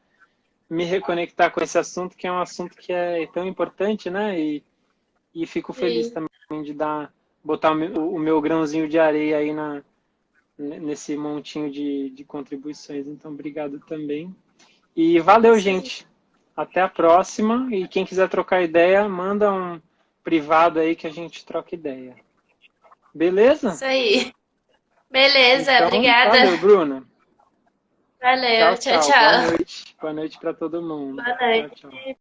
S1: me reconectar com esse assunto, que é um assunto que é tão importante, né? E fico feliz
S2: Sim,
S1: também de botar o meu grãozinho de areia aí nesse montinho de contribuições. Então, obrigado também. E valeu,
S2: isso aí.
S1: gente. Até a próxima. E quem quiser trocar ideia, manda um privado aí que a gente troca ideia. Beleza?
S2: Isso aí. Beleza,
S1: Então,
S2: obrigada.
S1: valeu, Bruna.
S2: Valeu,
S1: Tchau,
S2: tchau,
S1: tchau. Boa
S2: tchau.
S1: noite. Boa noite para todo mundo.
S2: Boa
S1: Tchau, tchau.
S2: noite.